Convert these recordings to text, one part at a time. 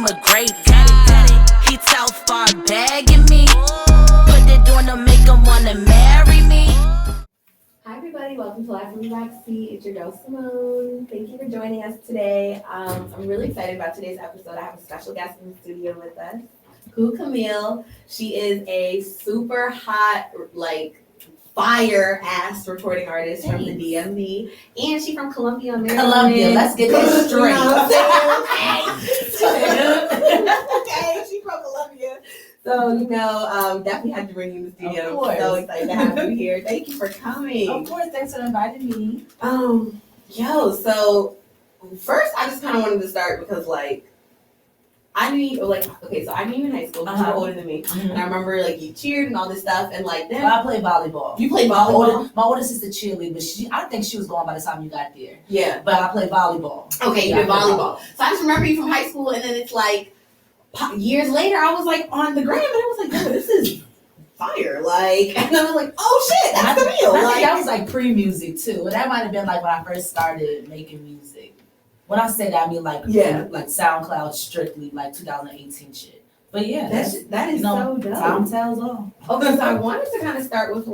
a great daddy. He tell far begging me. Put it on to make him wanna marry me. Hi everybody, welcome to Live from Backseat. It's your girl Simone. Thank you for joining us today. I'm really excited about today's episode. I have a special guest in the studio with us, Who Camille. She is a super hot, fire ass recording artist from the DMV, and she's from Columbia, Maryland. Columbia, let's get that straight. Okay, she's from Columbia. So, definitely had to bring you in the studio. Of course. So excited to have you here. Thank you for coming. Of course, thanks for inviting me. So first I just kind of wanted to start because I knew you, so I knew you in high school, because you're older than me. Mm-hmm. And I remember you cheered and all this stuff, and then I played volleyball. You played volleyball? My older sister cheerlead, but I think she was gone by the time you got there. Yeah. But I played volleyball. Okay, you did volleyball. So I just remember you from high school, and then it's years later, I was on the gram, and I was yo, this is fire. And I was oh shit, that's Camille. I think that was pre-music too. And that might have been when I first started making music. When I say that, I mean like SoundCloud strictly 2018 shit. But yeah, that is so dope. Time tells all. Okay, so I wanted to kind of start with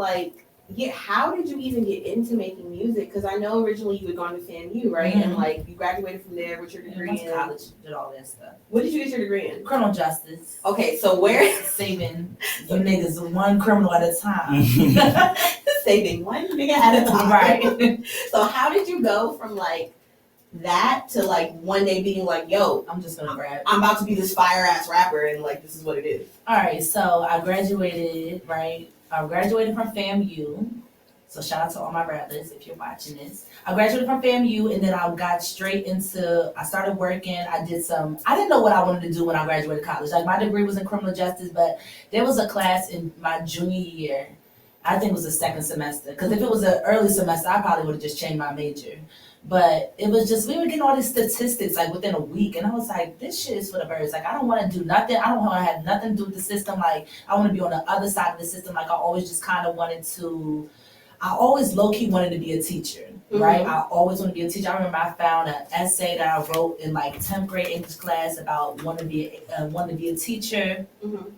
how did you even get into making music? Because I know originally you had gone to FAMU, right? Mm-hmm. And you graduated from there with your degree in college, did all that stuff. What did you get your degree in? Criminal justice. Okay, so where saving you niggas one criminal at a time. Saving one nigga at a time. Right. So how did you go from that to one day being yo, I'm just gonna grab. I'm about to be this fire ass rapper and this is what it is. All right, so I graduated, right? I graduated from FAMU. So shout out to all my brothers if you're watching this. I graduated from FAMU and then I got straight into, I started working. I didn't know what I wanted to do when I graduated college. My degree was in criminal justice, but there was a class in my junior year. I think it was the second semester. Because if it was an early semester, I probably would have just changed my major. But it was just, we were getting all these statistics within a week. And I was this shit is for the birds. I don't want to do nothing. I don't want to have nothing to do with the system. I want to be on the other side of the system. I always just kind of I always low-key wanted to be a teacher, right? I always wanted to be a teacher. I remember I found an essay that I wrote in 10th grade English class about wanting to be a teacher. Mm-hmm.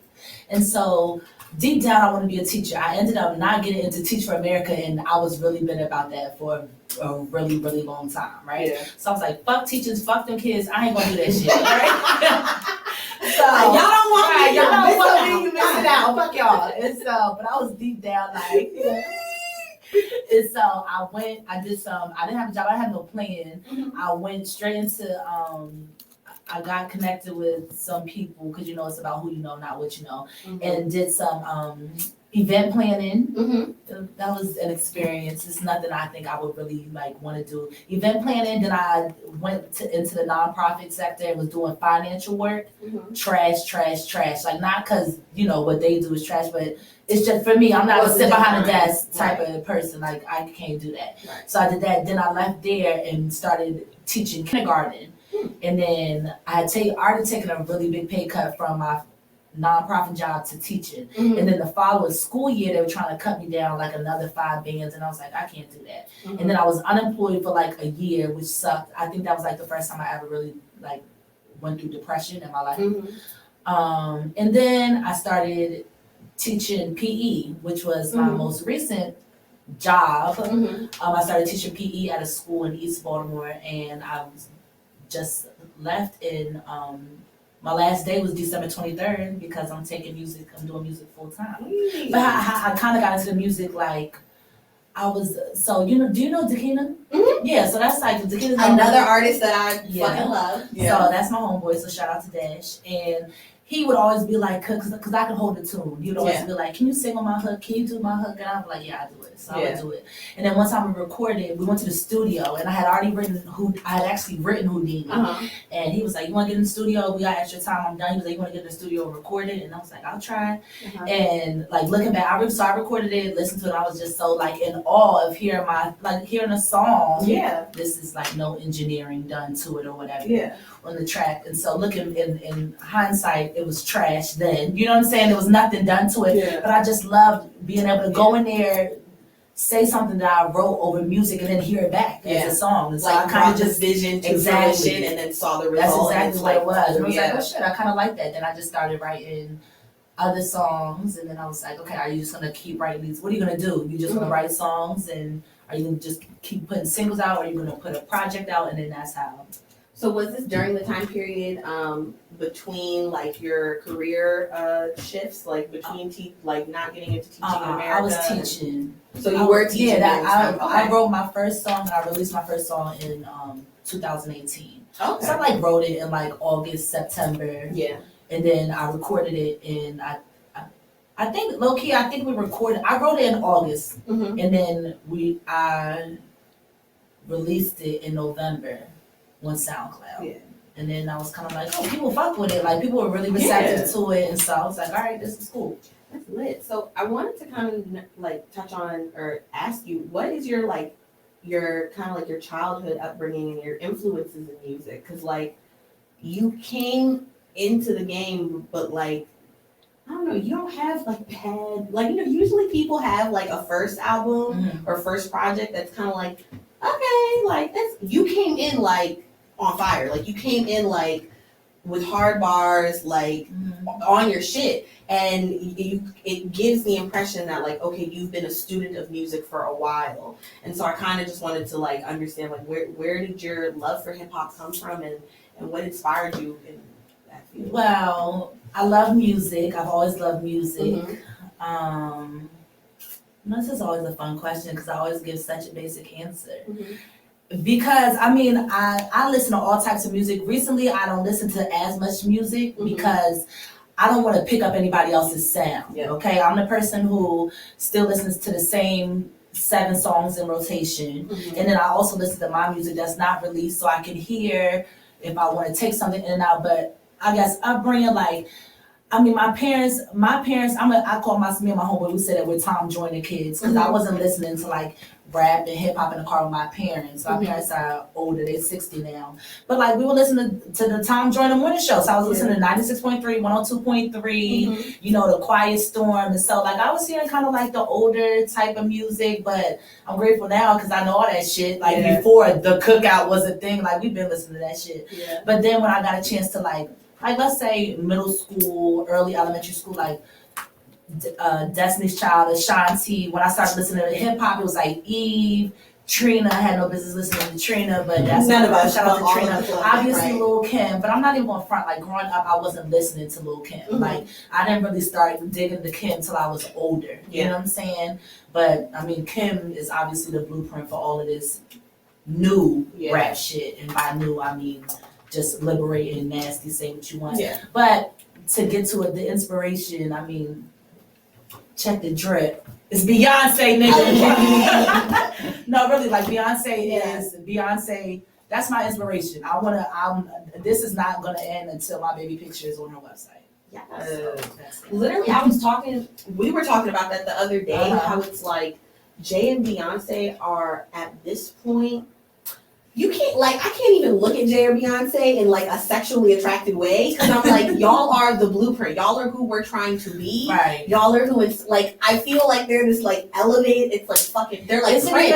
And so deep down, I want to be a teacher. I ended up not getting into Teach for America, and I was really been about that for a really, really long time, right? Yeah. So I was fuck teachers, fuck them kids. I ain't gonna do that shit, right? So y'all don't want me. Y'all don't want me. You missing out. Fuck y'all. And so, but I was deep down and so I went. I did some. I didn't have a job. I had no plan. Mm-hmm. I went straight into. I got connected with some people because it's about who you know, not what you know, and did some event planning. Mm-hmm. That was an experience. It's nothing I think I would really want to do. Event planning. Then I went into the nonprofit sector and was doing financial work. Mm-hmm. Trash. Not because what they do is trash, but it's just for me. I'm not a sit behind a desk type of person. I can't do that. Right. So I did that. Then I left there and started teaching kindergarten. And then I had taken a really big pay cut from my nonprofit job to teaching. Mm-hmm. And then the following school year, they were trying to cut me down another 5 bands. And I was I can't do that. Mm-hmm. And then I was unemployed for a year, which sucked. I think that was the first time I ever really went through depression in my life. Mm-hmm. And then I started teaching PE, which was my most recent job. Mm-hmm. I started teaching PE at a school in East Baltimore, and I was just left in my last day was December 23rd because I'm doing music full time. Mm-hmm. But I kind of got into the music I was, do you know Dakina? Mm-hmm. Yeah, so that's Dakina's another artist that I fucking love. Yeah. So that's my homeboy, so shout out to Dash. And he would always be because I can hold the tune. He would always be can you sing on my hook? Can you do my hook? And I'm yeah, I do it. So I would do it. And then one time we recorded, we went to the studio, and I had actually written Houdini. Uh-huh. And he was you want to get in the studio? We got extra time. I'm done. He was you want to get in the studio and record it? And I was I'll try. Uh-huh. And looking back, I recorded it, listened to it. I was just so in awe of hearing hearing a song. Yeah. This is no engineering done to it or whatever. Yeah. On the track. And so looking in hindsight, it was trash then. You know what I'm saying? There was nothing done to it. Yeah. But I just loved being able to go in there, say something that I wrote over music and then hear it back as a song. And so like I kind of just vision to fruition and then saw the result. That's exactly what it was. And I was like, oh shit, I kind of like that. Then I just started writing other songs, and then I was like, okay, are you just gonna keep writing these? What are you gonna do? You just gonna write songs, and are you gonna just keep putting singles out, or are you gonna put a project out, and then that's how. So was this during the time period between like your career shifts, like between like not getting into teaching in America? I was teaching. So you were teaching. Yeah, I wrote my first song, and I released my first song in 2018. Okay. So I like wrote it in like August, September. Yeah. And then I recorded it in I think low key I think we recorded. I wrote it in August, and then I released it in November on SoundCloud. Yeah. And then I was kind of like, oh, people fuck with it. Like people were really receptive to it, and so I was like, all right, this is cool. That's lit. So I wanted to kind of like touch on or ask you, what is your like your kind of like your childhood upbringing and your influences in music? Because like you came into the game, but like I don't know, you don't have like usually people have like a first album or first project that's kind of like, okay, like that's, you came in like on fire, like you came in like with hard bars, like on your shit, and it gives the impression that like, okay, you've been a student of music for a while. And so I kind of just wanted to like understand like where did your love for hip hop come from, and what inspired you in that field? Well, I love music. I've always loved music. This is always a fun question because I always give such a basic answer. Because I mean, I listen to all types of music. Recently, I don't listen to as much music because I don't want to pick up anybody else's sound. Okay, I'm the person who still listens to the same 7 songs in rotation, and then I also listen to my music that's not released, so I can hear if I want to take something in and out. But I guess upbringing, like, I mean, my parents, I call me and my homeboy, we said that we're Tom Joyner kids, because I wasn't listening to like rap and hip hop in the car with my parents. My parents are older, they're 60 now. But like we were listening to the Tom Joyner morning show. So I was listening to 96.3, 102.3, you know, the Quiet Storm. And so like I was hearing kind of like the older type of music, but I'm grateful now because I know all that shit. Like before the cookout was a thing, like we've been listening to that shit. But then when I got a chance to like let's say middle school, early elementary school, like Destiny's Child, Ashanti. When I started listening to hip hop, it was like Eve, Trina. I had no business listening to Trina, but that's none of us. Shout out to Trina. Obviously, Lil Kim, but I'm not even going front. Like growing up, I wasn't listening to Lil Kim. Like I didn't really start digging the Kim till I was older. You know what I'm saying? But I mean, Kim is obviously the blueprint for all of this new rap shit, and by new I mean just liberating, nasty, say what you want. But to get to it, the inspiration, I mean, check the drip. It's Beyonce, nigga. No, really, like Beyonce, that's my inspiration. This is not gonna end until my baby picture is on her website. Literally, we were talking about that the other day, how it's like Jay and Beyonce are at this point, you can't, like, I can't even look at Jay or Beyonce in like a sexually attractive way, because I'm like, y'all are the blueprint. Y'all are who we're trying to be. Right. Y'all are who it's like, I feel like they're this like elevated, it's like fucking, they're like Prince.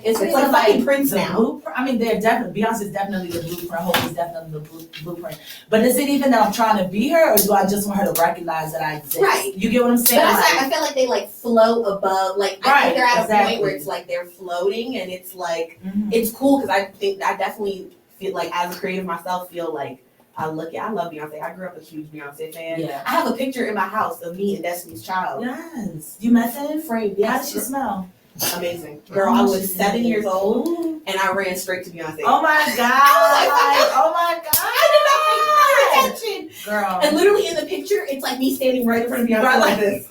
It's like fucking Prince now. Blueprint. I mean, they're definitely, Beyonce's definitely the blueprint. Hope is definitely the blueprint. But is it even that I'm trying to be her, or do I just want her to recognize that I exist? Right. You get what I'm saying? But I feel like they like float above, like I think they're at a point where it's like they're floating, and it's like, it's cool, because I think I definitely feel like, as a creative myself, feel like I love Beyonce. I grew up a huge Beyonce fan. I have a picture in my house of me and Destiny's Child. Yes. You met them? Framed. How did she smell? Amazing. Girl, I was 7 years old and I ran straight to Beyonce. Oh my God. Oh my God. I did not pay attention. Girl. And literally in the picture, it's like me standing right in front of Beyonce like this.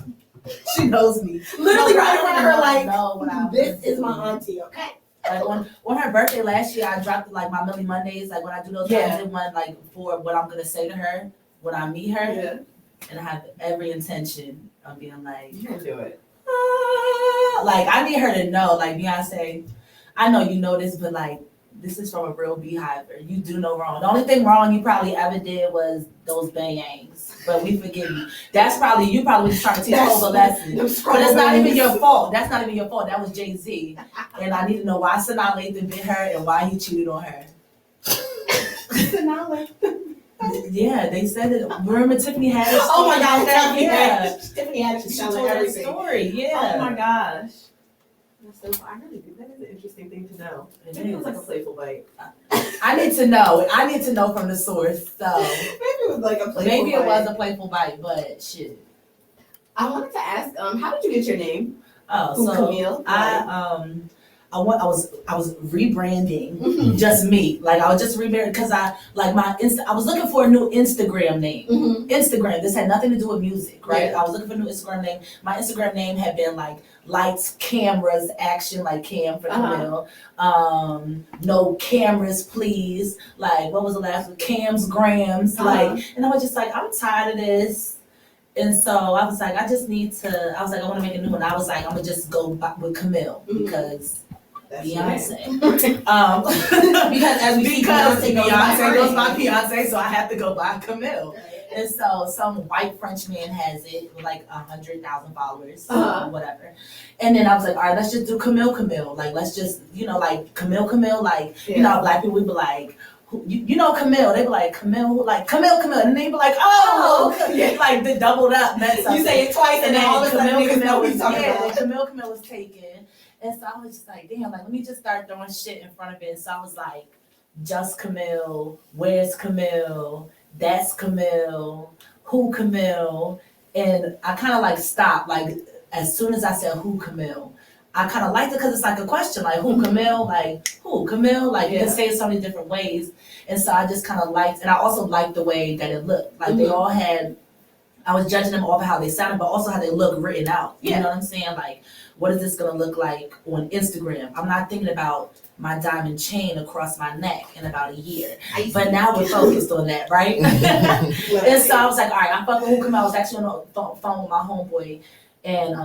She knows me. Literally right in front of her like, this is my auntie, okay? Like on her birthday last year, I dropped like my Millie Mondays. Like when I do those, I did one like for what I'm gonna say to her when I meet her, and I have every intention of being like, you can do it. Like I need her to know, like Beyonce, I know you know this, but like this is from a real beehiver. You do no wrong. The only thing wrong you probably ever did was those bangs. But we forgive you. You probably was trying to teach Cole a lesson. But it's not even your fault. That's not even your fault. That was JayZ. And I need to know why Sanaa Lathan bit her and why he cheated on her. Sanaa Lathan. Yeah, they said that. Remember Tiffany Haddish? Oh my God, yeah. Tiffany Haddish She telling told that everything. story. Yeah. Oh my gosh. That's so. I really do. That is an interesting thing to know. Maybe it was like a playful bite. I need to know. I need to know from the source. So maybe it was like a playful maybe bite. it was a playful bite, but shit. I wanted to ask, how did you get your name? Oh, Who so Camille? I was rebranding just me. Like I was just rebranding because I was looking for a new Instagram name. Mm-hmm. Instagram. This had nothing to do with music, right? Yeah. I was looking for a new Instagram name. My Instagram name had been like lights, cameras, action, like Cam for Camille. No cameras, please. Like what was the last one? Cams, grams. Like, and I was just like, I'm tired of this. And so I was like, I want to make a new one. I was like, I'm gonna just go with Camille because Beyonce. because Beyonce goes by Beyonce, so I have to go by Camille. And so some white French man has it with like 100,000 followers, whatever. And then I was like, all right, let's just do Camille. Like, let's just, like Camille, like, black people would be like, you know Camille, they be like Camille, and they be like, like they doubled up. You say it twice, and then all of a sudden Camille was taken. And so I was just like, damn, like let me just start throwing shit in front of it. So I was like, just Camille, where's Camille? That's Camille, Who Camille? And I kind of like stopped, like as soon as I said Who Camille. I kind of liked it because it's like a question, like who Camille, like who Camille, like you can say it so many different ways, and so I just kind of liked, and I also liked the way that it looked. Like they all had, I was judging them off of how they sounded, but also how they look written out. You know what I'm saying? Like, what is this gonna look like on Instagram? I'm not thinking about my diamond chain across my neck in about a year, but now we're focused on that, right? And so I was like, all right, I'm fucking Who Camille. I was actually on the phone with my homeboy, and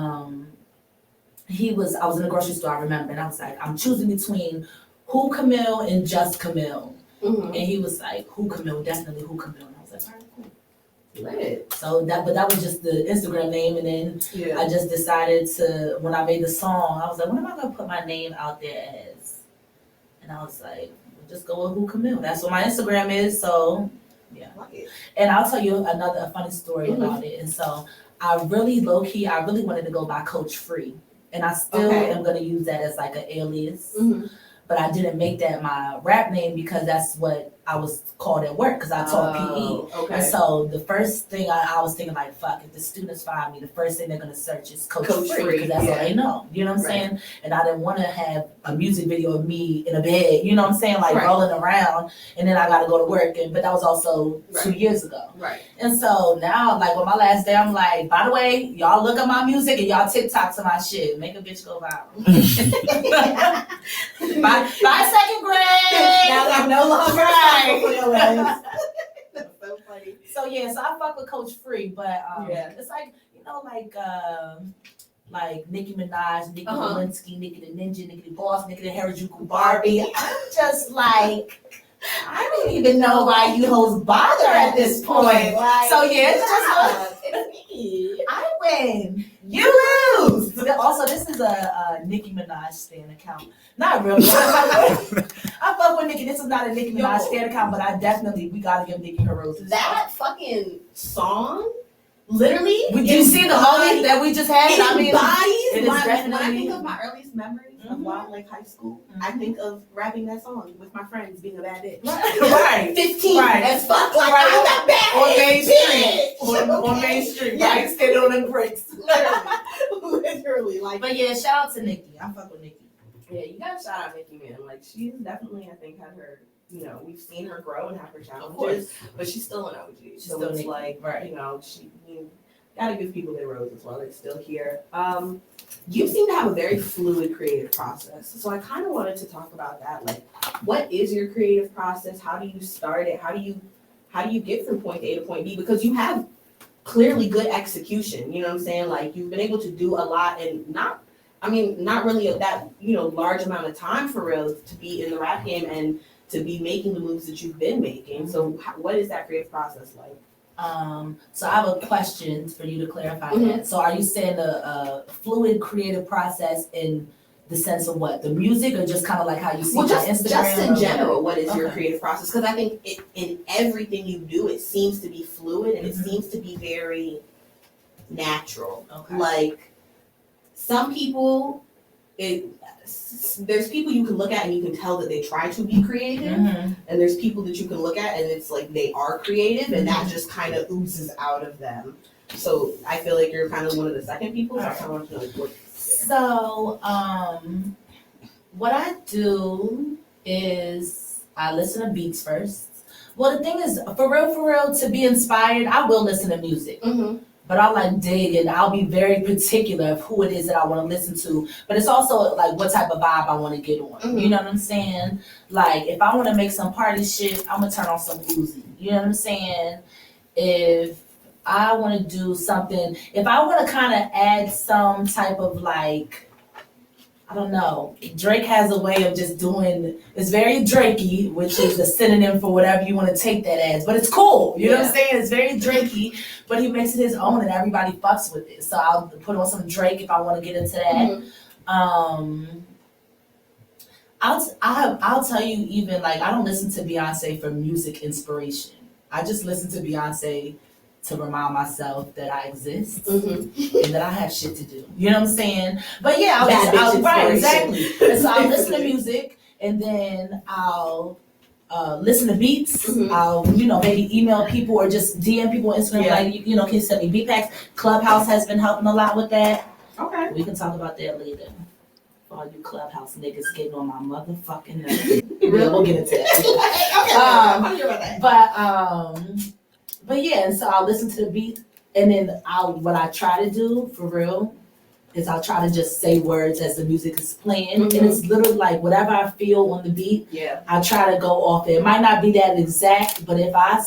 I was in the grocery store, I remember, and I was like, I'm choosing between Who Camille and Just Camille. Mm-hmm. And he was like, Who Camille, definitely Who Camille. And I was like, all right, cool. Lit. So that was just the Instagram name, and then I just decided to, when I made the song, I was like, what am I gonna put my name out there as? And I was like, we'll just go with Who Camille. That's what my Instagram is, so yeah. And I'll tell you a funny story about it. And so I really wanted to go by Coach Free. And I still am going to use that as like an alias. Mm-hmm. But I didn't make that my rap name because that's what I was called at work because I taught PE. Okay. And so the first thing I was thinking like, fuck, if the students find me, the first thing they're going to search is Coach Free because that's all they know. You know what I'm saying? And I didn't want to have a music video of me in a bed, you know what I'm saying? Like rolling around and then I got to go to work. But that was also 2 years ago. Right. And so now, like on my last day, I'm like, by the way, y'all look at my music and y'all TikTok to my shit. Make a bitch go viral. By second grade. Now I'm no longer That's so funny. So I fuck with Coach Free, but it's like like Nicki Minaj, Nicki Lewinsky, Nicki the Ninja, Nicki the Boss, Nicki the Harajuku Barbie. I'm just like, I don't even know why you hoes bother at this point. Like, so it's just it's me. I win. You lose. Also, this is a Nicki Minaj stan account. Not really. I fuck with Nicki. This is not a Nicki Minaj stan account, but we gotta give Nicki her roses. That fucking song, literally. Did you see the moment that we just had? I mean, it is definitely. When I think of my earliest memories of Wild Lake High School, I think of rapping that song with my friends, being a bad bitch. Right. 15 as fuck. Like, I'm that bad on Main Street. bitch. On Main Street, right? Standing on them bricks. Literally. Like, but yeah, shout out to Nicki. I fuck with Nicki. Yeah, you gotta shout out Nicki, man. Like, she's definitely, I think, had her, we've seen her grow and have her challenges, but she's still an OG. She's so still it's Nicki. Like, you gotta give people their roses while they're still here. You seem to have a very fluid creative process. So I kind of wanted to talk about that. Like, what is your creative process? How do you start it? How do you get from point A to point B? Because you have clearly good execution. You know what I'm saying? Like, you've been able to do a lot and not I mean, not really that, large amount of time for real to be in the rap game and to be making the moves that you've been making. So what is that creative process like? So I have a question for you to clarify that. So are you saying a fluid creative process in the sense of what? The music, or just kind of like how you see just in general, what is your Okay. creative process? Because I think in everything you do, it seems to be fluid and it seems to be very natural. Okay. Like some people, there's people you can look at and you can tell that they try to be creative, and there's people that you can look at and it's like they are creative, and that just kind of oozes out of them. So I feel like you're kind of one of the second people. So I kind of want to know like what. So, what I do is I listen to beats first. Well, the thing is, for real, to be inspired, I will listen to music. But I'll like dig and I'll be very particular of who it is that I want to listen to. But it's also like what type of vibe I want to get on. You know what I'm saying? Like if I want to make some party shit, I'm gonna turn on some Uzi. You know what I'm saying? If I want to do something, if I want to kind of add some type of like, I don't know, Drake has a way of just doing, it's very Drakey, which is a synonym for whatever you want to take that as, but it's cool, you know what I'm saying? It's very Drakey, but he makes it his own and everybody fucks with it. So I'll put on some Drake if I want to get into that. I'll tell you, even like, I don't listen to Beyonce for music inspiration. I just listen to Beyonce to remind myself that I exist and that I have shit to do. You know what I'm saying? But yeah, right, exactly. And so I'll listen to music and then I'll listen to beats. I'll, maybe email people or just DM people on Instagram, like, can you send me beat packs? Clubhouse has been helping a lot with that. Okay. We can talk about that later. All you Clubhouse niggas getting on my motherfucking nerves. We'll get into that. I'm sure about that. But yeah, and so I'll listen to the beat, and then what I try to do for real is I'll try to just say words as the music is playing, and it's literally like whatever I feel on the beat. Yeah, I try to go off it. It might not be that exact, but if I'm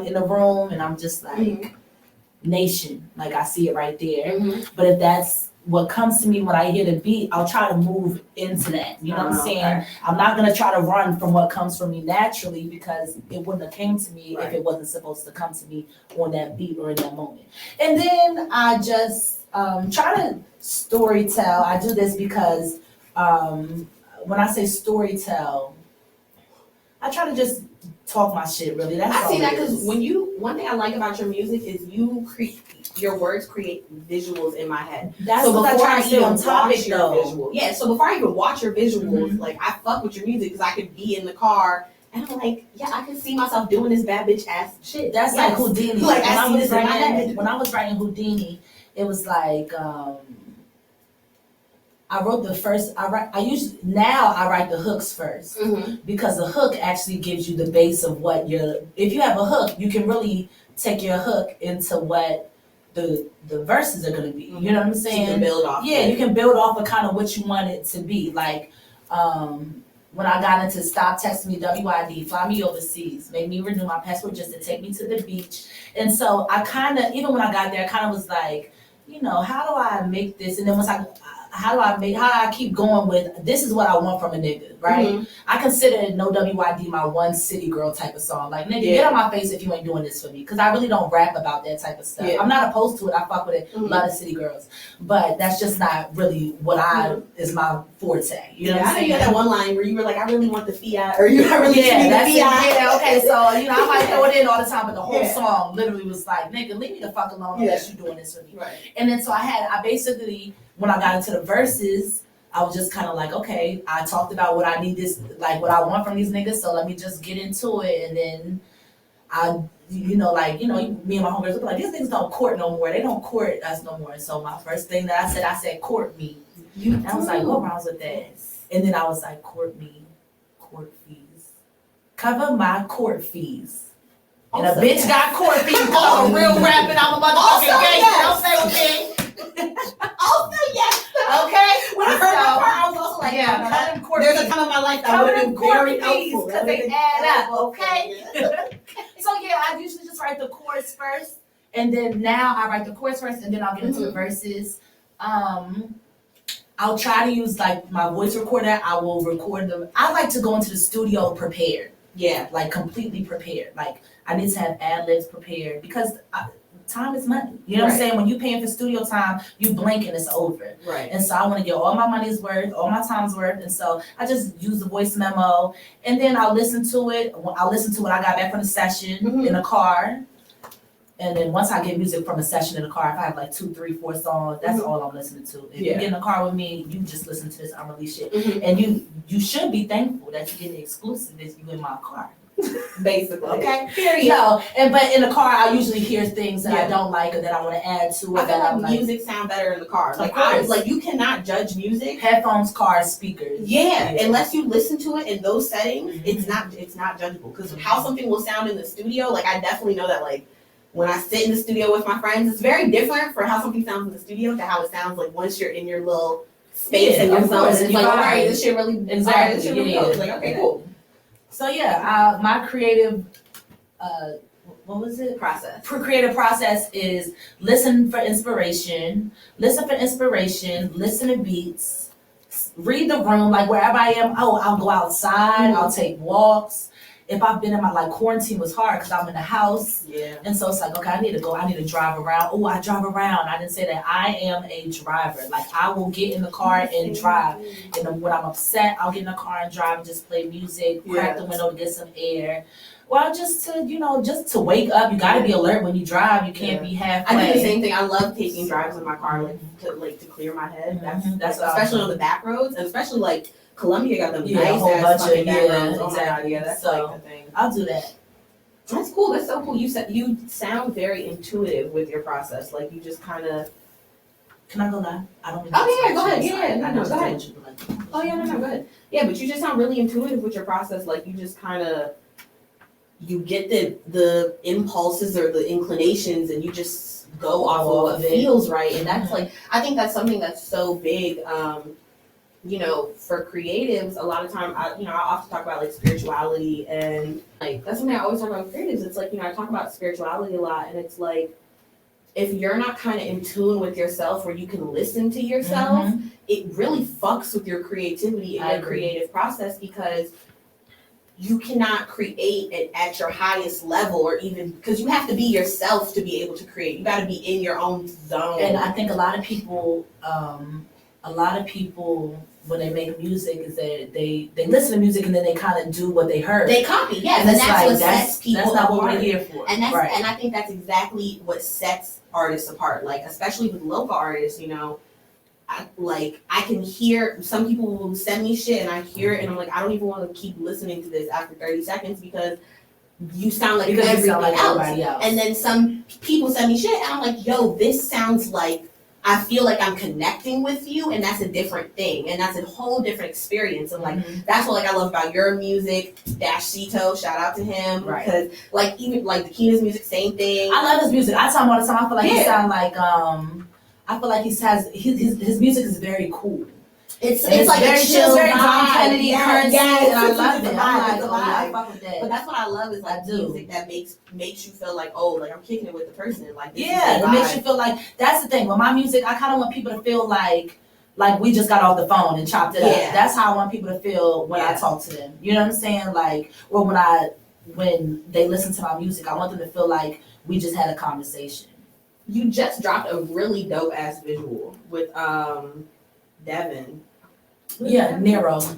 in a room and I'm just like nation, like I see it right there. But if that's what comes to me when I hear the beat, I'll try to move into that. You know what I'm saying? Okay. I'm not gonna try to run from what comes from me naturally because it wouldn't have came to me if it wasn't supposed to come to me on that beat or in that moment. And then I just try to story tell. I do this because when I say story tell, I try to just talk my shit. Really, that's I see that because one thing I like about your music is your words create visuals in my head. That's so what I try to stay on topic though. Yeah, so before I even watch your visuals, like I fuck with your music because I could be in the car and I'm like, yeah, I can see myself doing this bad bitch ass shit. That's like Houdini. Like when I was writing Houdini, it was like I wrote the first. I write the hooks first because the hook actually gives you the base of what if you have a hook, you can really take your hook into what the verses are going to be. You know what I'm saying? So you can build off. Yeah, you can build off of kind of what you want it to be. Like when I got into Stop Texting Me WID, Fly Me Overseas, made me renew my passport just to take me to the beach. And so I kind of, even when I got there, I kind of was like, how do I make this? And then how do I keep going with, this is what I want from a nigga, right? I consider No WID my one city girl type of song. Like, nigga, get on my face if you ain't doing this for me. Because I really don't rap about that type of stuff. I'm not opposed to it. I fuck with it. A lot of city girls. But that's just not really what is my forte. You know what I'm saying? I know you had that one line where you were like, I really want the Fiat. Or I really need the Fiat. Yeah, okay. So, I might throw it in all the time, but the whole song literally was like, nigga, leave me the fuck alone unless you doing this for me. Right. And then so I basically, when I got into the verses, I was just kind of like, okay, I talked about what I need what I want from these niggas, so let me just get into it. And then me and my homegirls look like, these niggas don't court no more. They don't court us no more. And so my first thing that I said, court me. And I was like, what rhymes with that? And then I was like, court me, court fees. Cover my court fees. And a bitch got court fees because I'm a real rap and I'm a motherfucking gangster. Don't say with me. Also, yes. Okay. When I heard that part, I was also like, there's a time in my life that would have been very helpful because they add up. Okay. So I usually just write the chorus first, and then now I write the chorus first, and then I'll get into the verses. I'll try to use like my voice recorder. I will record them. I like to go into the studio prepared. Yeah. Like completely prepared. Like I need to have ad libs prepared because time is money. You know what I'm saying? When you paying for studio time, you blink and it's over. Right. And so I want to get all my money's worth, all my time's worth. And so I just use the voice memo and then I'll listen to it. I'll listen to what I got back from the session in the car. And then once I get music from a session in the car, if I have like 2, 3, 4 songs, that's all I'm listening to. If you get in the car with me, you just listen to this unreleased shit. And you should be thankful that you get the exclusive is you in my car. Basically. Okay. Period. No, but in the car I usually hear things that I don't like or that I want to add to it. I feel like music sound better in the car. Like you cannot judge music. Headphones, cars, speakers. Yeah, unless you listen to it in those settings, it's not judgeable. Because how something will sound in the studio, like I definitely know that like when I sit in the studio with my friends, it's very different for how something sounds in the studio to how it sounds like once you're in your little space and your zone. It's like, all right, this shit really exactly. This shit really goes. Like, okay, cool. So yeah, my creative what was it? Creative process is listen for inspiration, listen to beats, read the room, like wherever I am. Oh, I'll go outside, I'll take walks. If I've been in my, like quarantine was hard because I'm in the house. Yeah. And so it's like, okay, I need to drive around. Oh, I drive around. I didn't say that. I am a driver. Like I will get in the car and drive. And then when I'm upset, I'll get in the car and drive and just play music, crack the window to get some air. Well, just to wake up. You got to be alert when you drive. You can't be halfway. I do the same thing. I love taking drives in my car, to clear my head. That's especially on the back roads, and especially like Columbia got them nice whole ass bunch of back roads. exactly. Oh my God, that's so like the thing. I'll do that. That's cool. That's so cool. You sound very intuitive with your process. Like you just kind of. Can I go live? I don't. Oh yeah, go ahead. Yeah, no, go ahead. Oh yeah, no, go ahead. Yeah, but you just sound really intuitive with your process. Like you just kind of. You get the impulses or the inclinations, and you just go off of what feels right. And that's like, I think that's something that's so big. For creatives, a lot of time, I often talk about like spirituality, and like that's something I always talk about with creatives. It's like, I talk about spirituality a lot, and it's like, if you're not kind of in tune with yourself, where you can listen to yourself, it really fucks with your creativity and your creative process, because you cannot create it at your highest level, or even because you have to be yourself to be able to create. You got to be in your own zone. And I think a lot of people when they make music is that they listen to music and then they kind of do what they heard. They copy, yes, and that's what sets people apart. That's not what we're here for. And and I think that's exactly what sets artists apart. Like especially with local artists, I can hear some people will send me shit and I hear it and I'm like, I don't even want to keep listening to this after 30 seconds because you sound like everybody else. And then some people send me shit and I'm like, yo, this sounds like I feel like I'm connecting with you, and that's a different thing, and that's a whole different experience. And like that's what I love about your music. Cito, shout out to him, because even the Keena's music, same thing. I love his music. I tell him all the time. I feel like he sound like I feel like his music is very cool. It's like very chill, very Don Kennedy, and I love it. I fuck with that. But that's what I love is like music that makes you feel like, oh, like I'm kicking it with the person. Like it makes you feel like that's the thing. With my music, I kind of want people to feel like we just got off the phone and chopped it up. That's how I want people to feel when I talk to them. You know what I'm saying? Like, or when they listen to my music, I want them to feel like we just had a conversation. You just dropped a really dope ass visual with Devin. Yeah, Nero. I was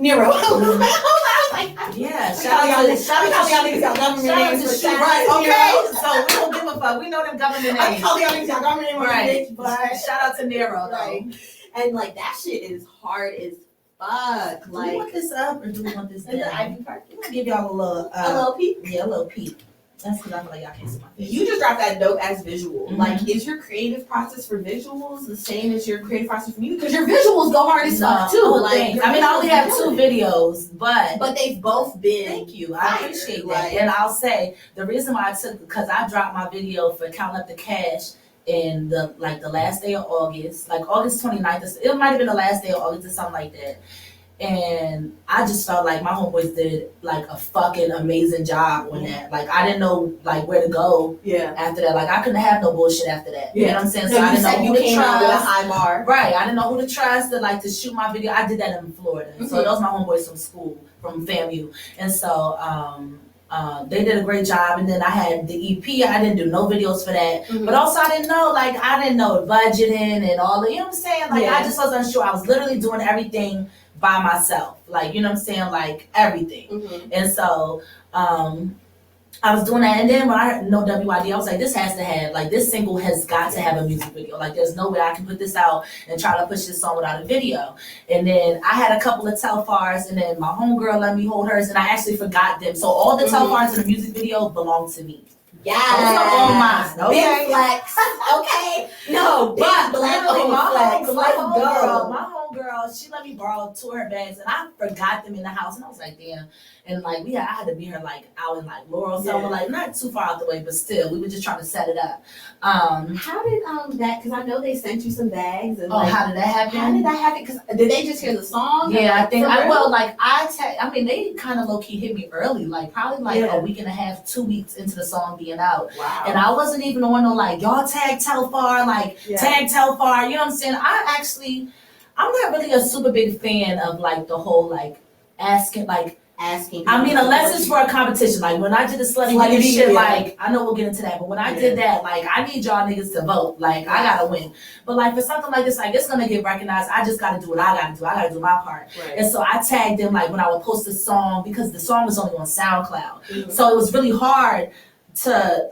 like, yeah, shout out to government names. Right, okay. So we don't give a fuck. We know them government names. I call y'all niggas government names, right? But shout out to Nero, right? And like that shit is hard as fuck. Do we want this up or do we want this down? I'm gonna give y'all a little peek. Yeah, a little peek. That's because I feel like y'all can't see my face. You just dropped that dope ass visual. Like, is your creative process for visuals the same as your creative process for music? Because your visuals go hard as fuck too. Like, I mean, I only have 2 videos, but they've both been. Thank you. I appreciate that. And I'll say the reason why because I dropped my video for Counting Up the Cash in the last day of August, like August 29th. It might have been the last day of August or something like that. And I just felt like my homeboys did like a fucking amazing job on that. Like I didn't know like where to go after that. Like I couldn't have no bullshit after that. You know what I'm saying? So I didn't know who to trust. With a high bar. Right. I didn't know who to trust to shoot my video. I did that in Florida. So those my homeboys from school, from FAMU. And so they did a great job, and then I had the EP. I didn't do no videos for that, but also I didn't know budgeting and all the, you know what I'm saying? Like I just wasn't sure. I was literally doing everything by myself, like, you know what I'm saying, like everything. And so I was doing that, and then when I heard No WID, I was like, this single has got to have a music video. Like, there's no way I can put this out and try to push this song without a video. And then I had a couple of Telfars, and then my homegirl let me hold hers, and I actually forgot them. So all the Telfars in the music video belong to me. Yeah, all mine. Okay. Big flex. Okay. No, but literally my homegirl, she let me borrow 2 of her bags, and I forgot them in the house, and I was like, damn. And like I had to meet her like out in like Laurel, somewhere, like not too far out the way, but still, we were just trying to set it up. How did that? Because I know they sent you some bags. And how did that happen? How did that happen? Because did they just hear the song? Yeah, I think they kind of low key hit me early, like probably a week and a half, 2 weeks into the song being out. Wow. And I wasn't even on no like y'all tag Telfar, tag Telfar. You know what I'm saying? I'm not really a super big fan of like the whole like asking. I mean, unless it's for a competition. Like when I did the slutty video shit, like I know we'll get into that, but when I did that, like I need y'all niggas to vote. Like I gotta win. But like for something like this, like it's gonna get recognized. I just gotta do what I gotta do. I gotta do my part. Right. And so I tagged them like when I would post the song, because the song was only on SoundCloud. So it was really hard to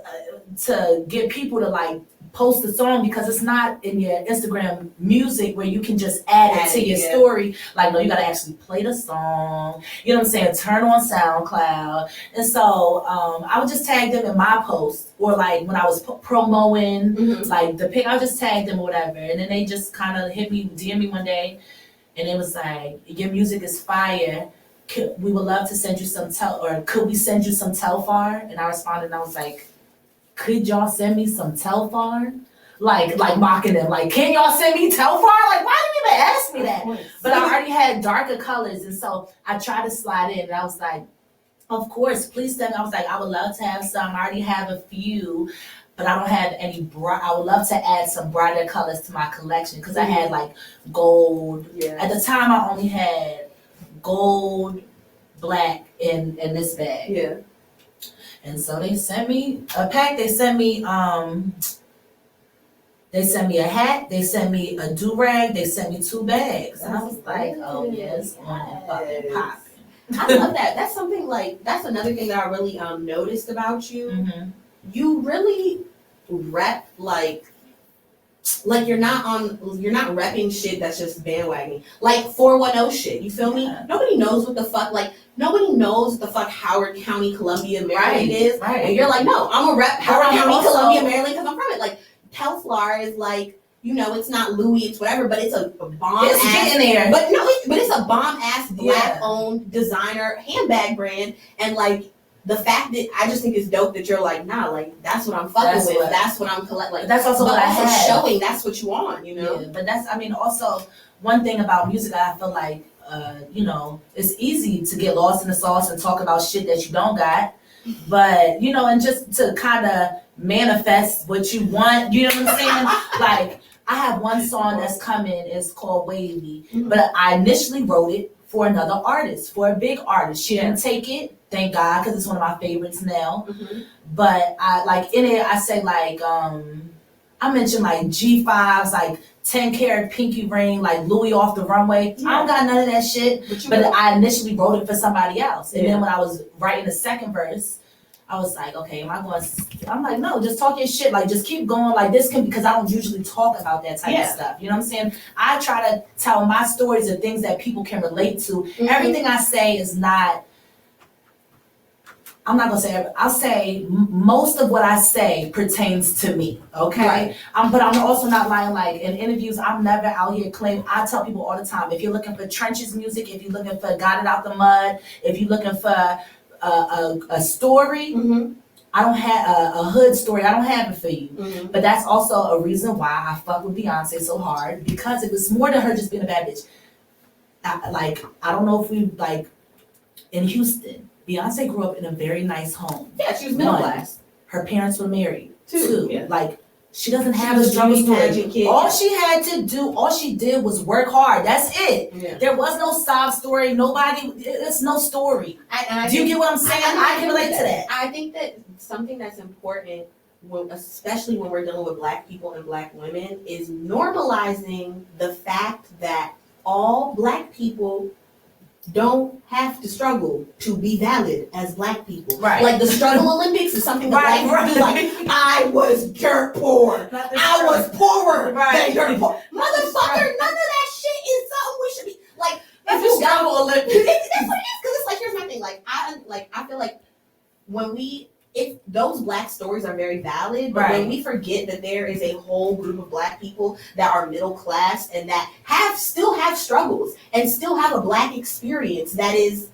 get people to like post the song, because it's not in your Instagram music where you can just add it to your story. Like, no, you gotta actually play the song. You know what I'm saying? Turn on SoundCloud. And so I would just tag them in my post, or like when I was promoing like the pic, I would just tag them or whatever. And then they just kind of DM me one day, and it was like, your music is fire. We would love to send you some could we send you some Telfar? And I responded, and I was like, could y'all send me some Telfar? Like mocking them, like, can y'all send me Telfar? Like, why didn't you even ask me that? But I already had darker colors, and so I tried to slide in, and I was like, of course, please send me. I was like, I would love to have some. I already have a few, but I don't have any I would love to add some brighter colors to my collection, because I had like gold. At the time, I only had gold, black in this bag. And so they sent me a pack. They sent me a hat. They sent me a do-rag. They sent me 2 bags. And I was like, oh yes, on and fucking popping. I love that. That's something that's another thing that I really noticed about you. You really rep like you're not repping shit that's just bandwagoning. Like 410 shit. You feel me? Nobody knows what the fuck Howard County, Columbia, Maryland is. Right. And you're like, no, I'm a rep Howard County, Columbia, Maryland, because I'm from it. Like Telfar is like, you know, it's not Louis, it's whatever, but it's a bomb ass. Getting there. But no, it's a bomb ass black owned designer handbag brand. And like the fact that I just think it's dope that you're like, nah, like that's what I'm fucking with. That's what I'm collecting. Like that's also what I had. Showing that's what you want, you know. Yeah, but also one thing about music that I feel like, you know, it's easy to get lost in the sauce and talk about shit that you don't got, but you know, and just to kind of manifest what you want. You know what I'm saying? Like I have one song that's coming. It's called Wavy, but I initially wrote it for another artist, for a big artist. She didn't take it. Thank God, because it's one of my favorites now. But I like in it, I say like I mentioned like G5s, like 10-karat pinky ring, like Louis off the runway. I don't got none of that shit. But I initially wrote it for somebody else, and then when I was writing the second verse, I was like, okay, I'm like, no, just talk your shit, like just keep going, like this can, because I don't usually talk about that type of stuff. You know what I'm saying? I try to tell my stories of things that people can relate to. Everything I say is not. I'm not gonna say. I'll say most of what I say pertains to me. Okay, right. But I'm also not lying. Like in interviews, I'm never out here claiming. I tell people all the time, if you're looking for trenches music, if you're looking for got it out the mud, if you're looking for a story, I don't have a hood story. I don't have it for you. But that's also a reason why I fuck with Beyonce so hard, because it was more than her just being a bad bitch. I don't know if we like in Houston. Beyonce grew up in a very nice home. Yeah, she was middle One, class. Her parents were married. Two, Two, yeah. like she doesn't She have a was a struggle beauty story. pageant kid. All she did was work hard. That's it. Yeah. There was no sob story. It's no story. Do you get what I'm saying? I can relate to that. I think that something that's important, especially when we're dealing with Black people and Black women, is normalizing the fact that all Black people don't have to struggle to be valid as Black people. Right. Like the struggle Olympics is something that Black people do. Like, I was dirt poor. I was poorer than dirt poor. Motherfucker, none of that shit is something we should be like. If you struggle Olympics, that's what it is. Because it's like, here's my thing. I feel like if those Black stories are very valid, but when we forget that there is a whole group of Black people that are middle class and that still have struggles and still have a Black experience that is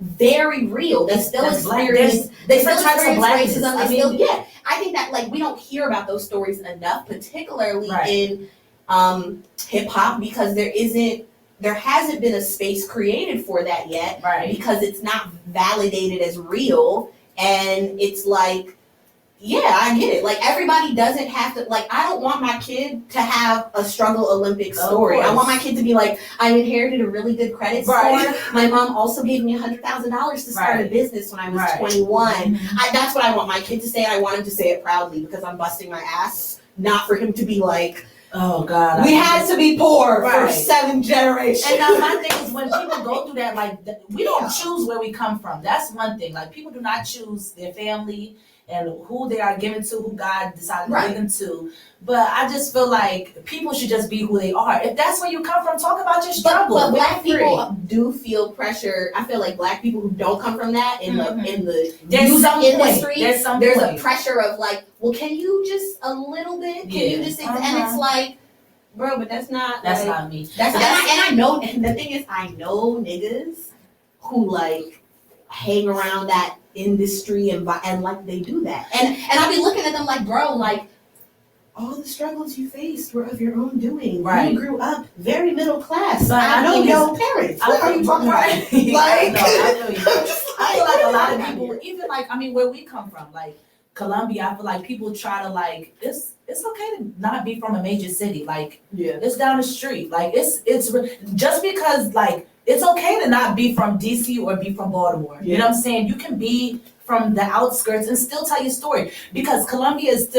very real. They still experience racism. I think that like we don't hear about those stories enough, particularly in hip hop, because there hasn't been a space created for that yet, because it's not validated as real. And it's like, yeah, I get it. Like, everybody doesn't have to, like, I don't want my kid to have a struggle Olympic story. I want my kid to be like, I inherited a really good credit score. My mom also gave me $100,000 to start a business when I was 21. That's what I want my kid to say. I want him to say it proudly because I'm busting my ass, not for him to be like, oh God, we had to be poor for 7 generations. And now my thing is, when people go through that, like we don't choose where we come from. That's one thing. Like, people do not choose their family and who they are given to, who God decided to give them to. But I just feel like people should just be who they are. If that's where you come from, talk about your struggle. But Black people do feel pressure. I feel like Black people who don't come from that in the music industry, there's a pressure of like, well, can you just a little bit? Can you just? And it's like, bro, but that's not me. And I know. And the thing is, I know niggas who like hang around that industry and like they do that. And I be looking at them like, bro, like, all the struggles you faced were of your own doing. You grew up very middle class. But I know your parents. What are you talking about? Like, I feel like a lot of people, even like, I mean, where we come from, like Columbia, I feel like people try to like, it's okay to not be from a major city. Like, it's down the street. Like, it's just because like, it's okay to not be from DC or be from Baltimore. You know what I'm saying? You can be from the outskirts and still tell your story, because Columbia is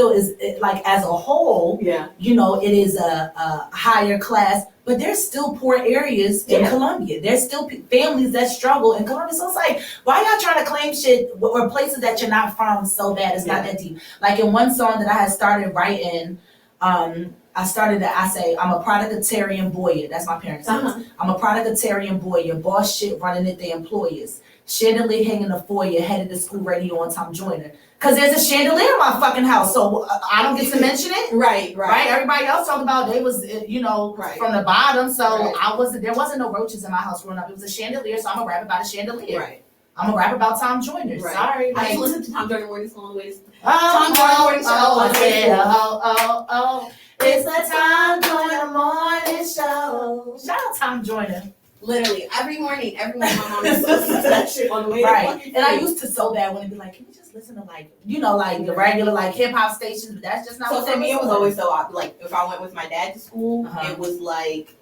like, as a whole, you know, it is a higher class, but there's still poor areas in Columbia. There's still families that struggle in Columbia. So it's like, why y'all trying to claim shit or places that you're not from so bad? It's not that deep. Like, in one song that I had started writing, I say, I'm a productitarian boy. That's my parents' names. I'm a productitarian boy. Your boss shit running it, the employers. Chandelier hanging the foyer, headed to school radio on time joiner. Because there's a chandelier in my fucking house, so I don't get to mention it. Right. Everybody else talking about they was, you know, from the bottom. So there wasn't no roaches in my house growing up. It was a chandelier, so I'm gonna rap about a chandelier. I'm gonna rap about Tom Joyner. Sorry. I used to listen to Tom Joyner morning song always. Tom Joyner morning show. It's the Tom Joyner morning show. Shout out Tom Joyner. Literally every morning my mom used to listen to that shit on the way. And I used to so bad when it'd be like, can we just listen to like, you know, like the regular like hip hop stations, but that's just not so for me it was always so like, if I went with my dad to school, it was like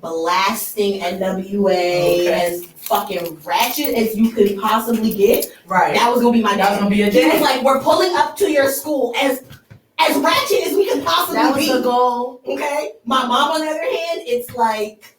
blasting NWA as fucking ratchet as you could possibly get. That was gonna be my dad. That was gonna be a dad. He was like, we're pulling up to your school as ratchet as we can possibly be. That was the goal. Okay. My mom, on the other hand, it's like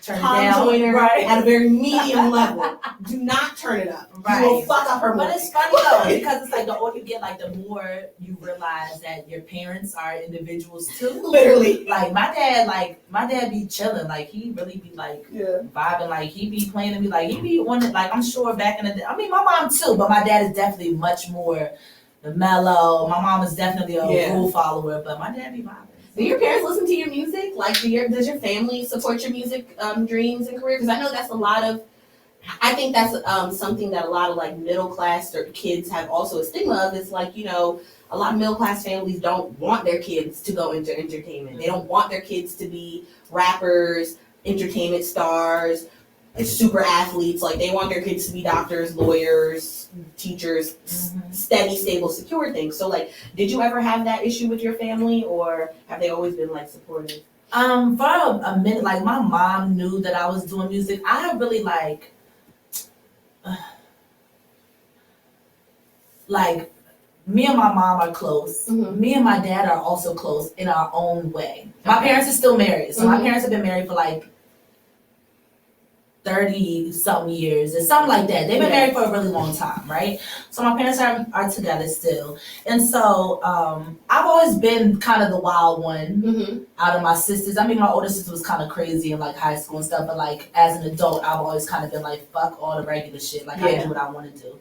Tom Joyner at a very medium level. Do not turn it up. You will fuck up her morning. But it's funny though, because it's like the older you get, like the more you realize that your parents are individuals too. Literally. Like my dad be chilling. Like he really be like vibing. Like he be playing and be like, he be on it. Like I'm sure back in the day. I mean, my mom too, but my dad is definitely much more the mellow. My mom is definitely a rule follower, but my dad be vibing. Do your parents listen to your music? Like, does your family support your music dreams and career? Because I know that's I think that's something that a lot of like middle class kids have also a stigma of. It's like, you know, a lot of middle class families don't want their kids to go into entertainment. They don't want their kids to be rappers, entertainment stars, super athletes. Like they want their kids to be doctors, lawyers, teachers, steady, stable, secure things. So like, did you ever have that issue with your family, or have they always been like supportive? For a minute, like my mom knew that I was doing music. I really like me and my mom are close. Me and my dad are also close in our own way. My parents are still married. So my parents have been married for like 30 something years or something like that. They've been married for a really long time, right? So my parents are together still. And so I've always been kind of the wild one out of my sisters. I mean, my older sister was kind of crazy in like high school and stuff, but like as an adult, I've always kind of been like, fuck all the regular shit. Like I do what I want to do.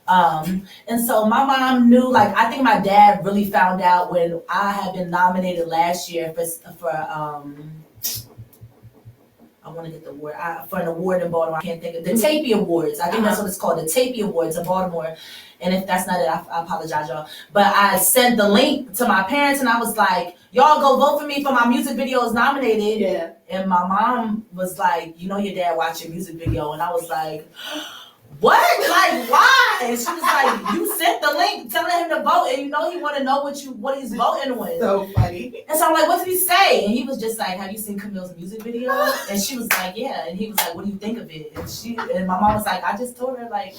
And so my mom knew, like, I think my dad really found out when I had been nominated last year for I want to get the award for an award in Baltimore. I can't think of the Tapey Awards. I think that's what it's called, the Tapey Awards in Baltimore. And if that's not it, I apologize, y'all. But I sent the link to my parents, and I was like, "Y'all go vote for me for my music video is nominated." Yeah. And my mom was like, "You know your dad watched your music video," and I was like, "What? Like why?" And she was like, "You sent the link telling him to vote, and you know he want to know what he's voting with." So funny. And so I'm like, "What did he say?" And he was just like, "Have you seen Camille's music video?" And she was like, "Yeah." And he was like, "What do you think of it?" And my mom was like, "I just told her, like,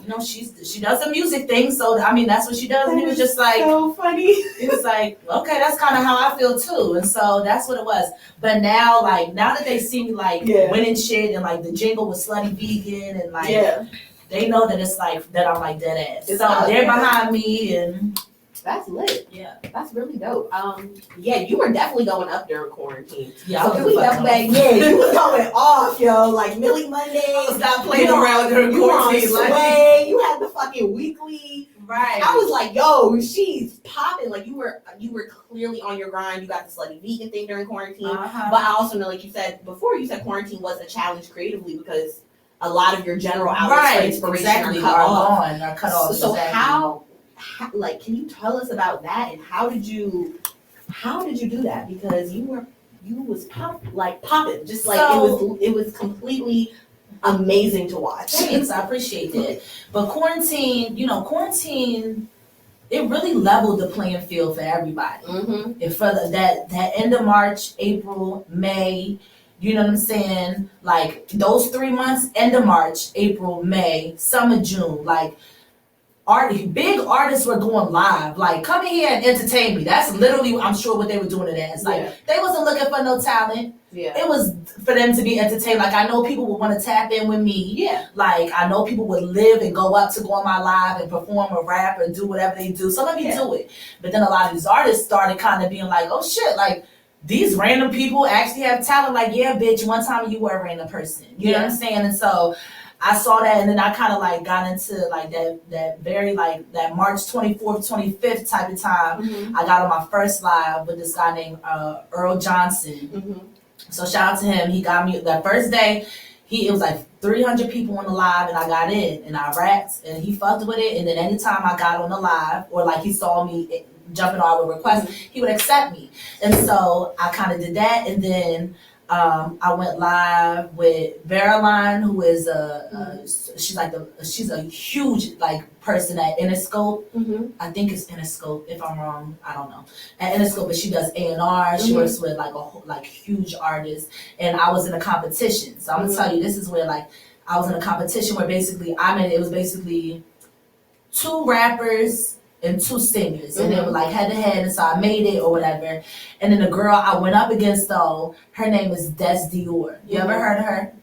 you know, she does a music thing, so I mean that's what she does." And he was just like, so funny. He was like, "Okay, that's kind of how I feel too." And so that's what it was. But now that they see me like winning shit and like the jingle with Slutty Vegan and like they know that it's like that I'm like dead ass. So they're behind me, and that's lit. Yeah, that's really dope. Yeah, you were definitely going up during quarantine. Yeah, so can we double back? Yeah, you was going off, yo. Like Millie Monday. Stop playing around during quarantine. Sway. You had the fucking weekly. Right. I was like, yo, she's popping. Like you were clearly on your grind. You got the Slutty Vegan thing during quarantine. But I also know, like you said before, you said quarantine was a challenge creatively because a lot of your general outlets for inspiration are cut off. So how, like, can you tell us about that, and how did you do that? Because you was popping, just like it was completely amazing to watch. Thanks, I appreciate that. But quarantine, it really leveled the playing field for everybody. And for that end of March, April, May. You know what I'm saying? Like those 3 months, end of March, April, May, summer, June, like big artists were going live. Like, come in here and entertain me. That's literally, I'm sure, what they were doing it as. Like, they wasn't looking for no talent. It was for them to be entertained. Like, I know people would want to tap in with me. Like, I know people would live and go on my live and perform or rap or do whatever they do. So let me do it. But then a lot of these artists started kind of being like, oh shit, like, these random people actually have talent. Like, yeah, bitch, one time you were a random person. You know what I'm saying? And so I saw that, and then I kind of like got into like that very like that March 24th, 25th type of time. I got on my first live with this guy named Earl Johnson. So shout out to him. He got me that first day. It was like 300 people on the live, and I got in, and I rapped, and he fucked with it. And then anytime I got on the live, or like he saw me jumping on with requests, he would accept me. And so I kind of did that, and then I went live with Veroline, who is she's a huge like person at Interscope. I think it's Interscope. If I'm wrong, I don't know. At Interscope, but she does A&R. She works with like huge artists, and I was in a competition. So I'm gonna tell you, this is where like I was in a competition where basically it was basically 2 rappers and 2 singers, and they were like head to head, and so I made it or whatever. And then the girl I went up against, though, her name is Des Dior. You ever heard of her?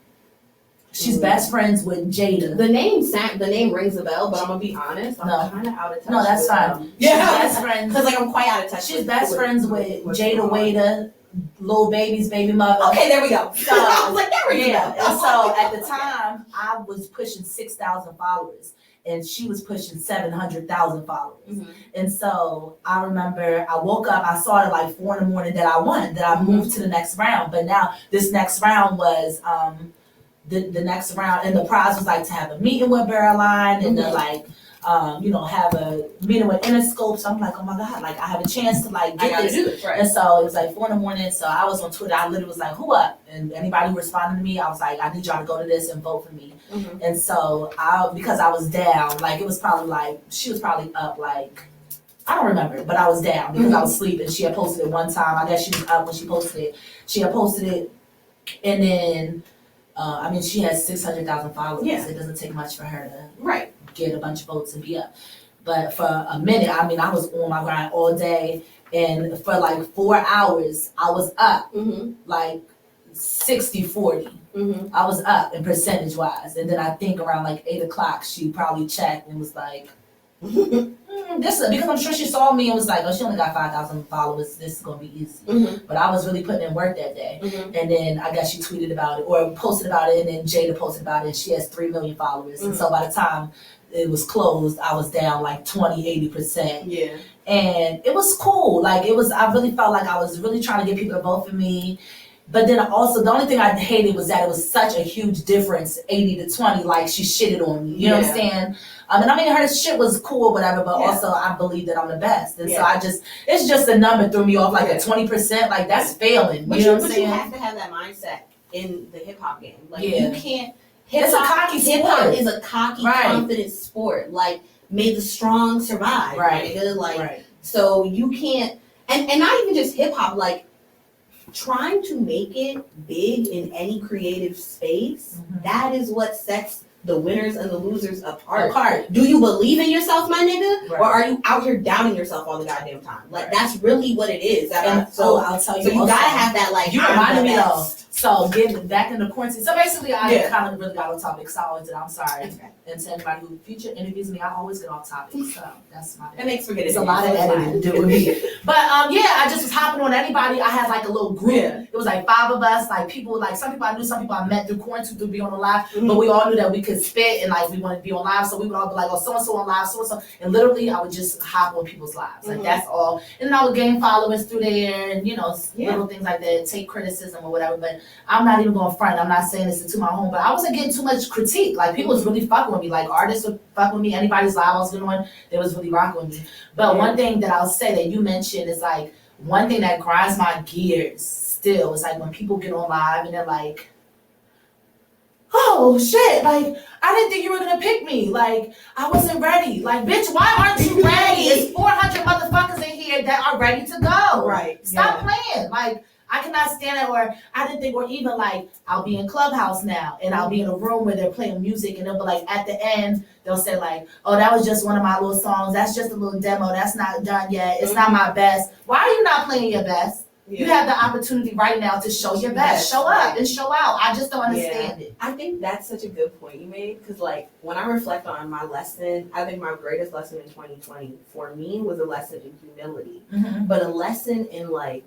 She's best friends with Jada. The name rings a bell, but I'm gonna be honest, I'm kind of out of touch. No, that's fine. She's best friends because like I'm quite out of touch. She's best friends with Jada Waiter, Lil Baby's baby mother. Okay, there we go. So I was like, there we go. And so at the time, I was pushing 6,000 followers. And she was pushing 700,000 followers. And so I remember I woke up, I saw it like 4 in the morning that I won, that I moved to the next round. But now this next round was the next round, and the prize was like to have a meeting with Veroline and to like have a meeting with Interscope. So I'm like, oh my God, like I have a chance to like I get gotta this. do this, right? And so it was like 4 a.m. So I was on Twitter. I literally was like, who up? And anybody who responded to me, I was like, I need y'all to go to this and vote for me. Mhm. And so because I was down, like it was probably like, she was probably up like, I don't remember, but I was down because I was sleeping. She had posted it one time. I guess she was up when she posted it. She had posted it, and then, she has 600,000 followers. Yeah. It doesn't take much for her to Right. get a bunch of votes and be up. But for a minute, I was on my grind all day, and for like 4 hours, I was up Mm-hmm. like 60-40. Mm-hmm. I was up in percentage wise, and then I think around like 8 o'clock, she probably checked and was like, this is, because I'm sure she saw me and was like, oh, she only got 5,000 followers. This is gonna be easy. Mm-hmm. But I was really putting in work that day. Mm-hmm. And then I guess she tweeted about it or posted about it, and then Jada posted about it, and she has 3 million followers. And so by the time it was closed, I was down like 80%. Yeah. And it was cool. Like I really felt like I was really trying to get people to vote for me. But then also, the only thing I hated was that it was such a huge difference, 80-20, like she shitted on me. You know what I'm saying? Her shit was cool or whatever, but also I believe that I'm the best. And so it's just a number threw me off like a 20%, like that's failing. But you know what I'm But saying? you have to have that mindset in the hip hop game. Like Yeah. you can't, It's a cocky hip hop sport. is a cocky, Right. confident sport. Like, may the strong survive. Right. Nigga. Like, Right. so you can't, and not even just hip hop, like, trying to make it big in any creative space, that is what sets the winners and the losers apart. Do you believe in yourself, my nigga? Right. Or are you out here doubting yourself all the goddamn time? Like, that's really what it is. And so I'll tell you, So you also, gotta have that, like, you I'm reminded the me though. best. So getting back into quarantine. So basically, I Yeah. kind of really got on topic. So I always did. I'm sorry. Okay. And to anybody who feature interviews me, I always get off topic. So that's my. It makes for good It's a lot of editing to do with me. But I just was hopping on anybody. I had like a little group. Yeah. It was like 5 of us. Like people, like some people I knew, some people I met through quarantine to be on the live. Mhm. But we all knew that we could spit and like we wanted to be on live. So we would all be like, oh, so and so on live, so and so. And literally, I would just hop on people's lives. Like Mhm. that's all. And then I would gain followers through there, and Yeah. little things like that. Take criticism or whatever. But I'm not even going front. I'm not saying this into my home, but I wasn't getting too much critique. Like people was really fucking with me. Like artists would fuck with me. Anybody's live I was going on, they was really rocking with me. But one thing that I'll say that you mentioned is like one thing that grinds my gears still is like when people get on live and they're like, oh shit, like I didn't think you were gonna pick me. Like I wasn't ready. Like bitch, why aren't you ready? It's 400 motherfuckers in here that are ready to go. Right. Stop playing. Like I cannot stand it, or I didn't think, or even like I'll be in Clubhouse now and I'll be in a room where they're playing music and they'll be like at the end they'll say like, oh, that was just one of my little songs, that's just a little demo, that's not done yet, it's not my best. Why are you not playing your best? You have the opportunity right now to show your best. Show up and show out. I just don't understand it. I think that's such a good point you made, because like when I reflect on my lesson, I think my greatest lesson in 2020 for me was a lesson in humility, but a lesson in like,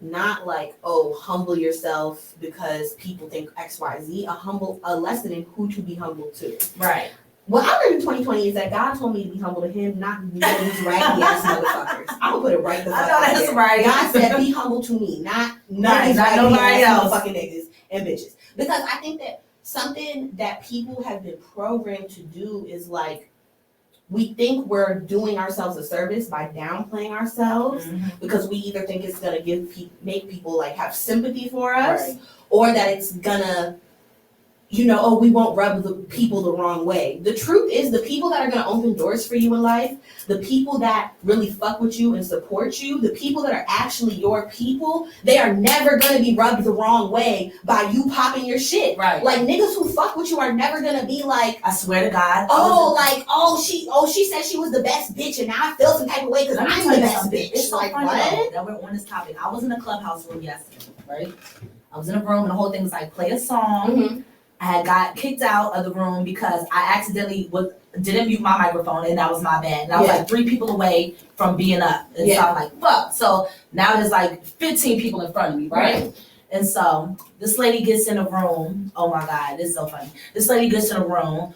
not like, oh, humble yourself because people think XYZ, a lesson in who to be humble to. Right. What I learned in 2020 is that God told me to be humble to him, not these raggedy ass motherfuckers. I'm gonna put it right the fuck I know out that's there. right. God said be humble to me, not these Not raggedy nobody ass else. motherfucking niggas and bitches. Because I think that something that people have been programmed to do is like, we think we're doing ourselves a service by downplaying ourselves because we either think it's gonna make people like have sympathy for us, Right. or that it's gonna, oh, we won't rub the people the wrong way. The truth is, the people that are gonna open doors for you in life, the people that really fuck with you and support you, the people that are actually your people, they are never gonna be rubbed the wrong way by you popping your shit. Right. Like niggas who fuck with you are never gonna be like, I swear to God. she said she was the best bitch and now I feel some type of way because Let me I'm tell the you best something. bitch. It's so Like funny what? that we're on this topic. I was in a Clubhouse room yesterday, right? I was in a room and the whole thing was like, play a song. Mm-hmm. I had got kicked out of the room because I accidentally didn't mute my microphone and that was my bad. And I was like 3 people away from being up. And so I'm like, fuck. So now there's like 15 people in front of me, right? And so this lady gets in the room. Oh my God, this is so funny. This lady gets in the room.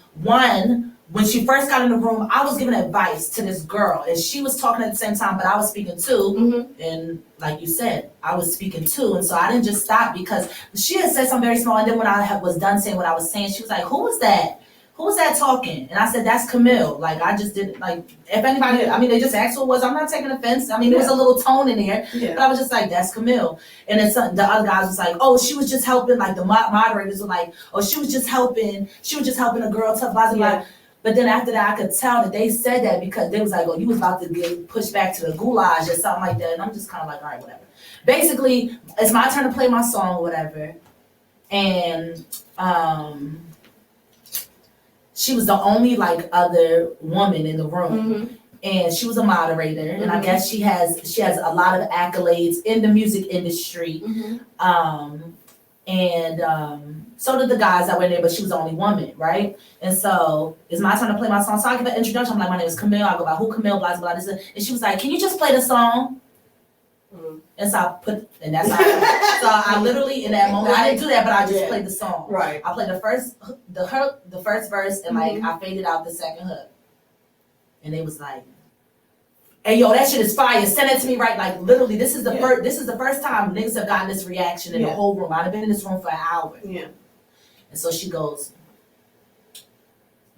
When she first got in the room, I was giving advice to this girl and she was talking at the same time, but I was speaking too. Mm-hmm. And like you said, I was speaking too. And so I didn't just stop because she had said something very small. And then when I was done saying what I was saying, she was like, who was that? who was that talking? And I said, that's Camille. Like, I just didn't, like, if anybody, I mean, they just asked who it was. I'm not taking offense. I mean, there was a little tone in there, but I was just like, that's Camille. And then the other guys was like, oh, she was just helping, like, the moderators were like, oh, she was just helping a girl to blah, blah, blah. But then after that, I could tell that they said that because they was like, oh, you was about to get pushed back to the goulash or something like that. And I'm just kind of like, all right, whatever. Basically, it's my turn to play my song or whatever. And she was the only like other woman in the room. And she was a moderator. And I guess she has a lot of accolades in the music industry. So did the guys that were in there, but she was the only woman, right? And so it's my turn to play my song. So I give an introduction. I'm like, my name is Camille. I go by Who Camille, blah, blah, blah. And she was like, can you just play the song? And so that's how so I literally, in that moment, I didn't do that, but I just played the song. Right. I played the first verse, and like, I faded out the second hook. And they was like, hey, yo, that shit is fire. Send it to me right. Like, literally, this is the first time niggas have gotten this reaction in the whole room. I'd have been in this room for an hour. And so she goes,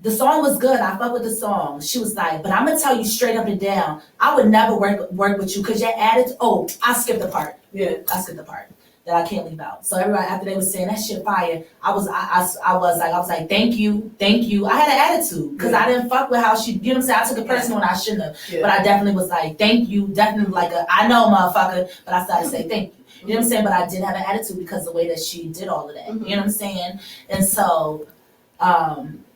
the song was good. I fuck with the song. She was like, but I'm gonna tell you straight up and down, I would never work with you because your attitude. Oh, I skipped the part. I skipped the part that I can't leave out. So everybody after they was saying that shit fire, I was like, thank you. I had an attitude because I didn't fuck with how she. You know what I'm saying? I took it personal when I shouldn't have. But I definitely was like, thank you. Definitely like I know, motherfucker. But I started to say thank you. You know what I'm saying? But I did have an attitude because the way that she did all of that. You know what I'm saying? And so,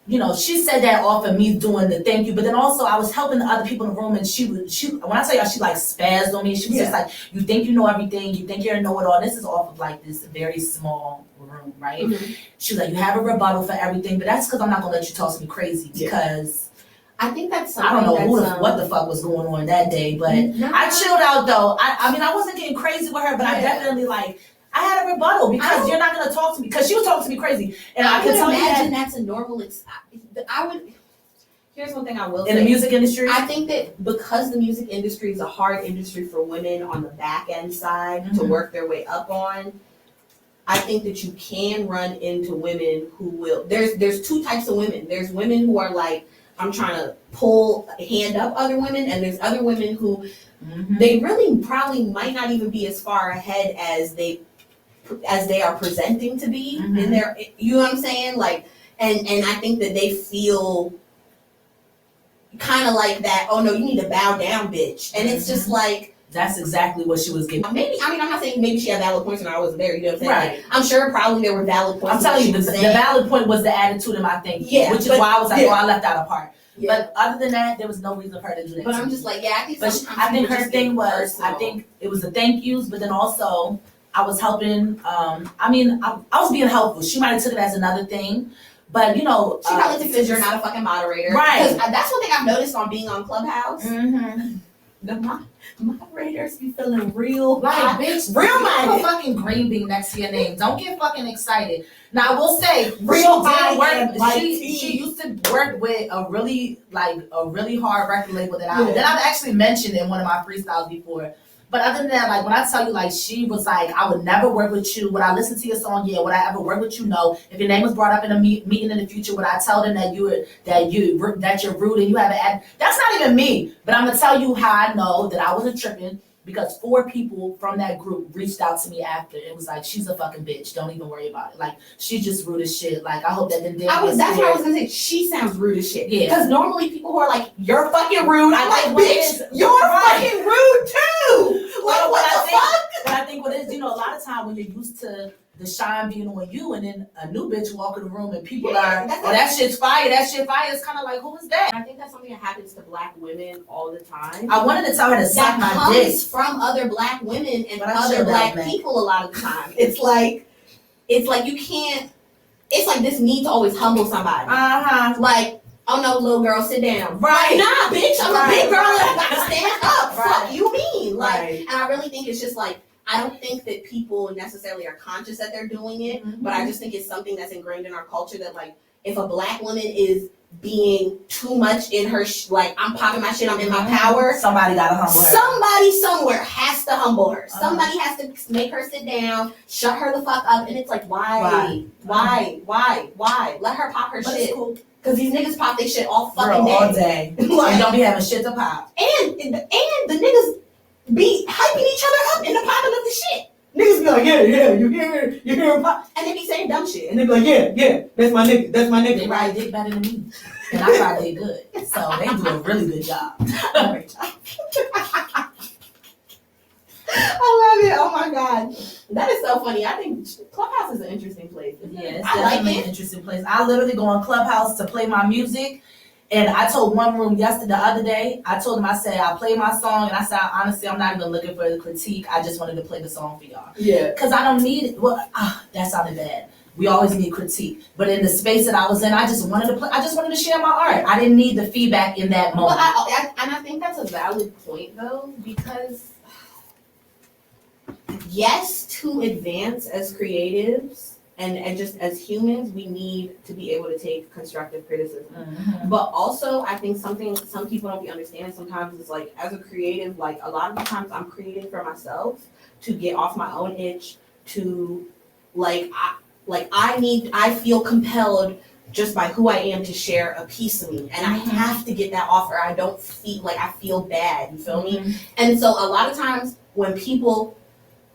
you know, she said that off of me doing the thank you, but then also I was helping the other people in the room, and she when I tell y'all, she like spazzed on me. She was just like, you think you know everything, you think you're a know-it-all. This is off of like this very small room, right? She was like, you have a rebuttal for everything, but that's because I'm not gonna let you talk to me crazy because I think that's I don't know what the fuck was going on that day, but I chilled out though. I mean, I wasn't getting crazy with her, but I definitely like. I had a rebuttal because you're not going to talk to me because she was talking to me crazy, and I can tell you that that's a normal. Here's one thing I will say. In the music industry, I think that because the music industry is a hard industry for women on the back end side to work their way up on, I think that you can run into women who will. There's two types of women. There's women who are like, I'm trying to pull hand up other women, and there's other women who they really probably might not even be as far ahead as they are presenting to be in their, you know what I'm saying? Like, and I think that they feel kind of like that, oh no, you need to bow down, bitch. And it's just like, that's exactly what she was getting. Maybe, I mean, I'm not saying maybe she had valid points when I wasn't there, you know what I'm saying? Right. Like, I'm sure probably there were valid points. I'm telling you, the valid point was the attitude in my thing. Which is why I was like, oh, I left out a part. But other than that, there was no reason for her to do that. But I'm just like, I think her thing was, I think it was the thank yous, but then also, I was helping. I mean, I was being helpful. She might have took it as another thing, but you know, she probably thinks because you're not a fucking moderator, right? Because that's one thing I've noticed on being on Clubhouse. The moderators be feeling real, like bitch, real minded. Fucking green bean next to your name. Don't get fucking excited. Now I will say, real work. She used to work with a really hard record label that I've actually mentioned in one of my freestyles before. But other than that, like when I tell you, like she was like, I would never work with you. Would I listen to your song? Yeah. Would I ever work with you? No. If your name was brought up in a meeting in the future, would I tell them that you're rude and you have an ad? That's not even me. But I'm gonna tell you how I know that I wasn't tripping because 4 people from that group reached out to me after. It was like, she's a fucking bitch. Don't even worry about it. Like she's just rude as shit. Like I hope that didn't. That's what I was gonna say. She sounds rude as shit. Yeah. Because normally people who are like, you're fucking rude. I'm like, bitch, you're fucking rude too. Like what the fuck? But I think what it is, you know, a lot of time when you're used to the shine being on you, and then a new bitch walk in the room and people are, that shit's fire, that shit fire. It's kind of like, who is that? I think that's something that happens to Black women all the time. I wanted to tell her to suck my dick. Comes from other Black women and other Black people a lot of the time. It's like you can't. It's like this need to always humble somebody. Like, oh no, little girl, sit down. Right? Nah, bitch, I'm a big girl and I gotta stand up. Fuck you mean? Like, and I really think it's just like, I don't think that people necessarily are conscious that they're doing it, but I just think it's something that's ingrained in our culture that like, if a Black woman is being too much in her, like I'm popping my shit, I'm in my power. Somebody gotta humble her. Somebody somewhere has to humble her. Somebody has to make her sit down, shut her the fuck up, and it's like, why? Let her pop her shit. Cool. Cause these niggas pop their shit all fucking all day. day. Like, And don't be having shit to pop. and the niggas be hyping each other up in the popping of the shit. Niggas be like, yeah, you hear him pop, and they be saying dumb shit, and they be like, yeah, that's my nigga, They ride dick better than me, and I ride dick good, so they do a really good job. Great job. I love it. Oh my god, that is so funny. I think Clubhouse is an interesting place. Yeah, it's I like definitely it. an interesting place. I literally go on Clubhouse to play my music. And I told one room the other day, I told them, I said, I play my song, and I said, honestly, I'm not even looking for the critique. I just wanted to play the song for y'all. Yeah. Because I don't need it. Well, that sounded bad. We always need critique. But in the space that I was in, I just wanted to share my art. I didn't need the feedback in that moment. Well, I think that's a valid point, though, because yes, to advance as creatives and just as humans, we need to be able to take constructive criticism. Mm-hmm. But also, I think some people don't be understanding sometimes is like, as a creative, like a lot of the times I'm creating for myself to get off my own itch, to I feel compelled just by who I am to share a piece of me, and I have to get that off, or I don't feel like I feel bad. You feel me? And so a lot of times when people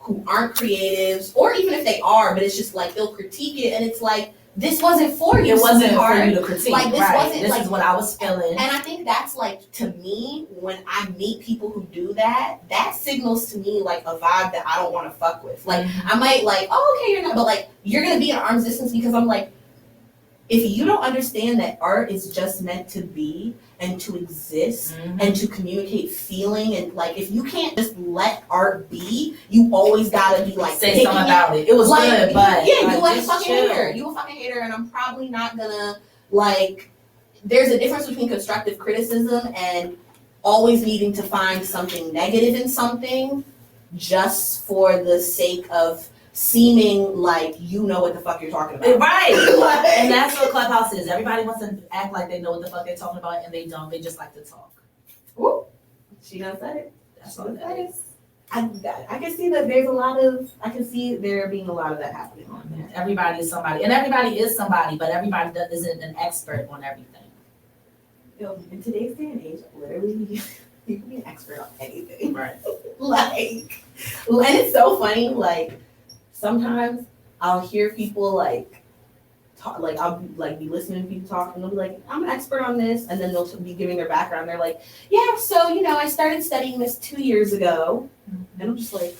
who aren't creatives, or even if they are, but it's just like they'll critique it, and it's like, this wasn't for you. It wasn't for you to critique. Like this wasn't. This like, is what I was feeling. and I think that's like, to me, when I meet people who do that, that signals to me like a vibe that I don't want to fuck with. Like I might like, oh, okay, you're not, but like you're gonna be at arm's distance, because I'm like, if you don't understand that art is just meant to be and to exist and to communicate feeling, and like if you can't just let art be, you always gotta be like say something about it. It was like, good, but yeah, you like, a fucking hater. You a fucking hater, and I'm probably not gonna like. There's a difference between constructive criticism and always needing to find something negative in something just for the sake of seeming like you know what the fuck you're talking about. Right. And that's what Clubhouse is. Everybody wants to act like they know what the fuck they're talking about, and they don't. They just like to talk. Woo. She done said it. That's all that is. I can see that there's a lot of, I can see there being a lot of that happening on there. Everybody is somebody, and everybody is somebody, but everybody isn't an expert on everything. Yo, in today's day and age, literally, you can be an expert on anything. Right. Like, and it's so funny, like, sometimes I'll hear people like talk, like I'll be listening to people talk, and they'll be like, I'm an expert on this, and then they'll be giving their background. They're like, yeah, so I started studying this 2 years ago, and I'm just like,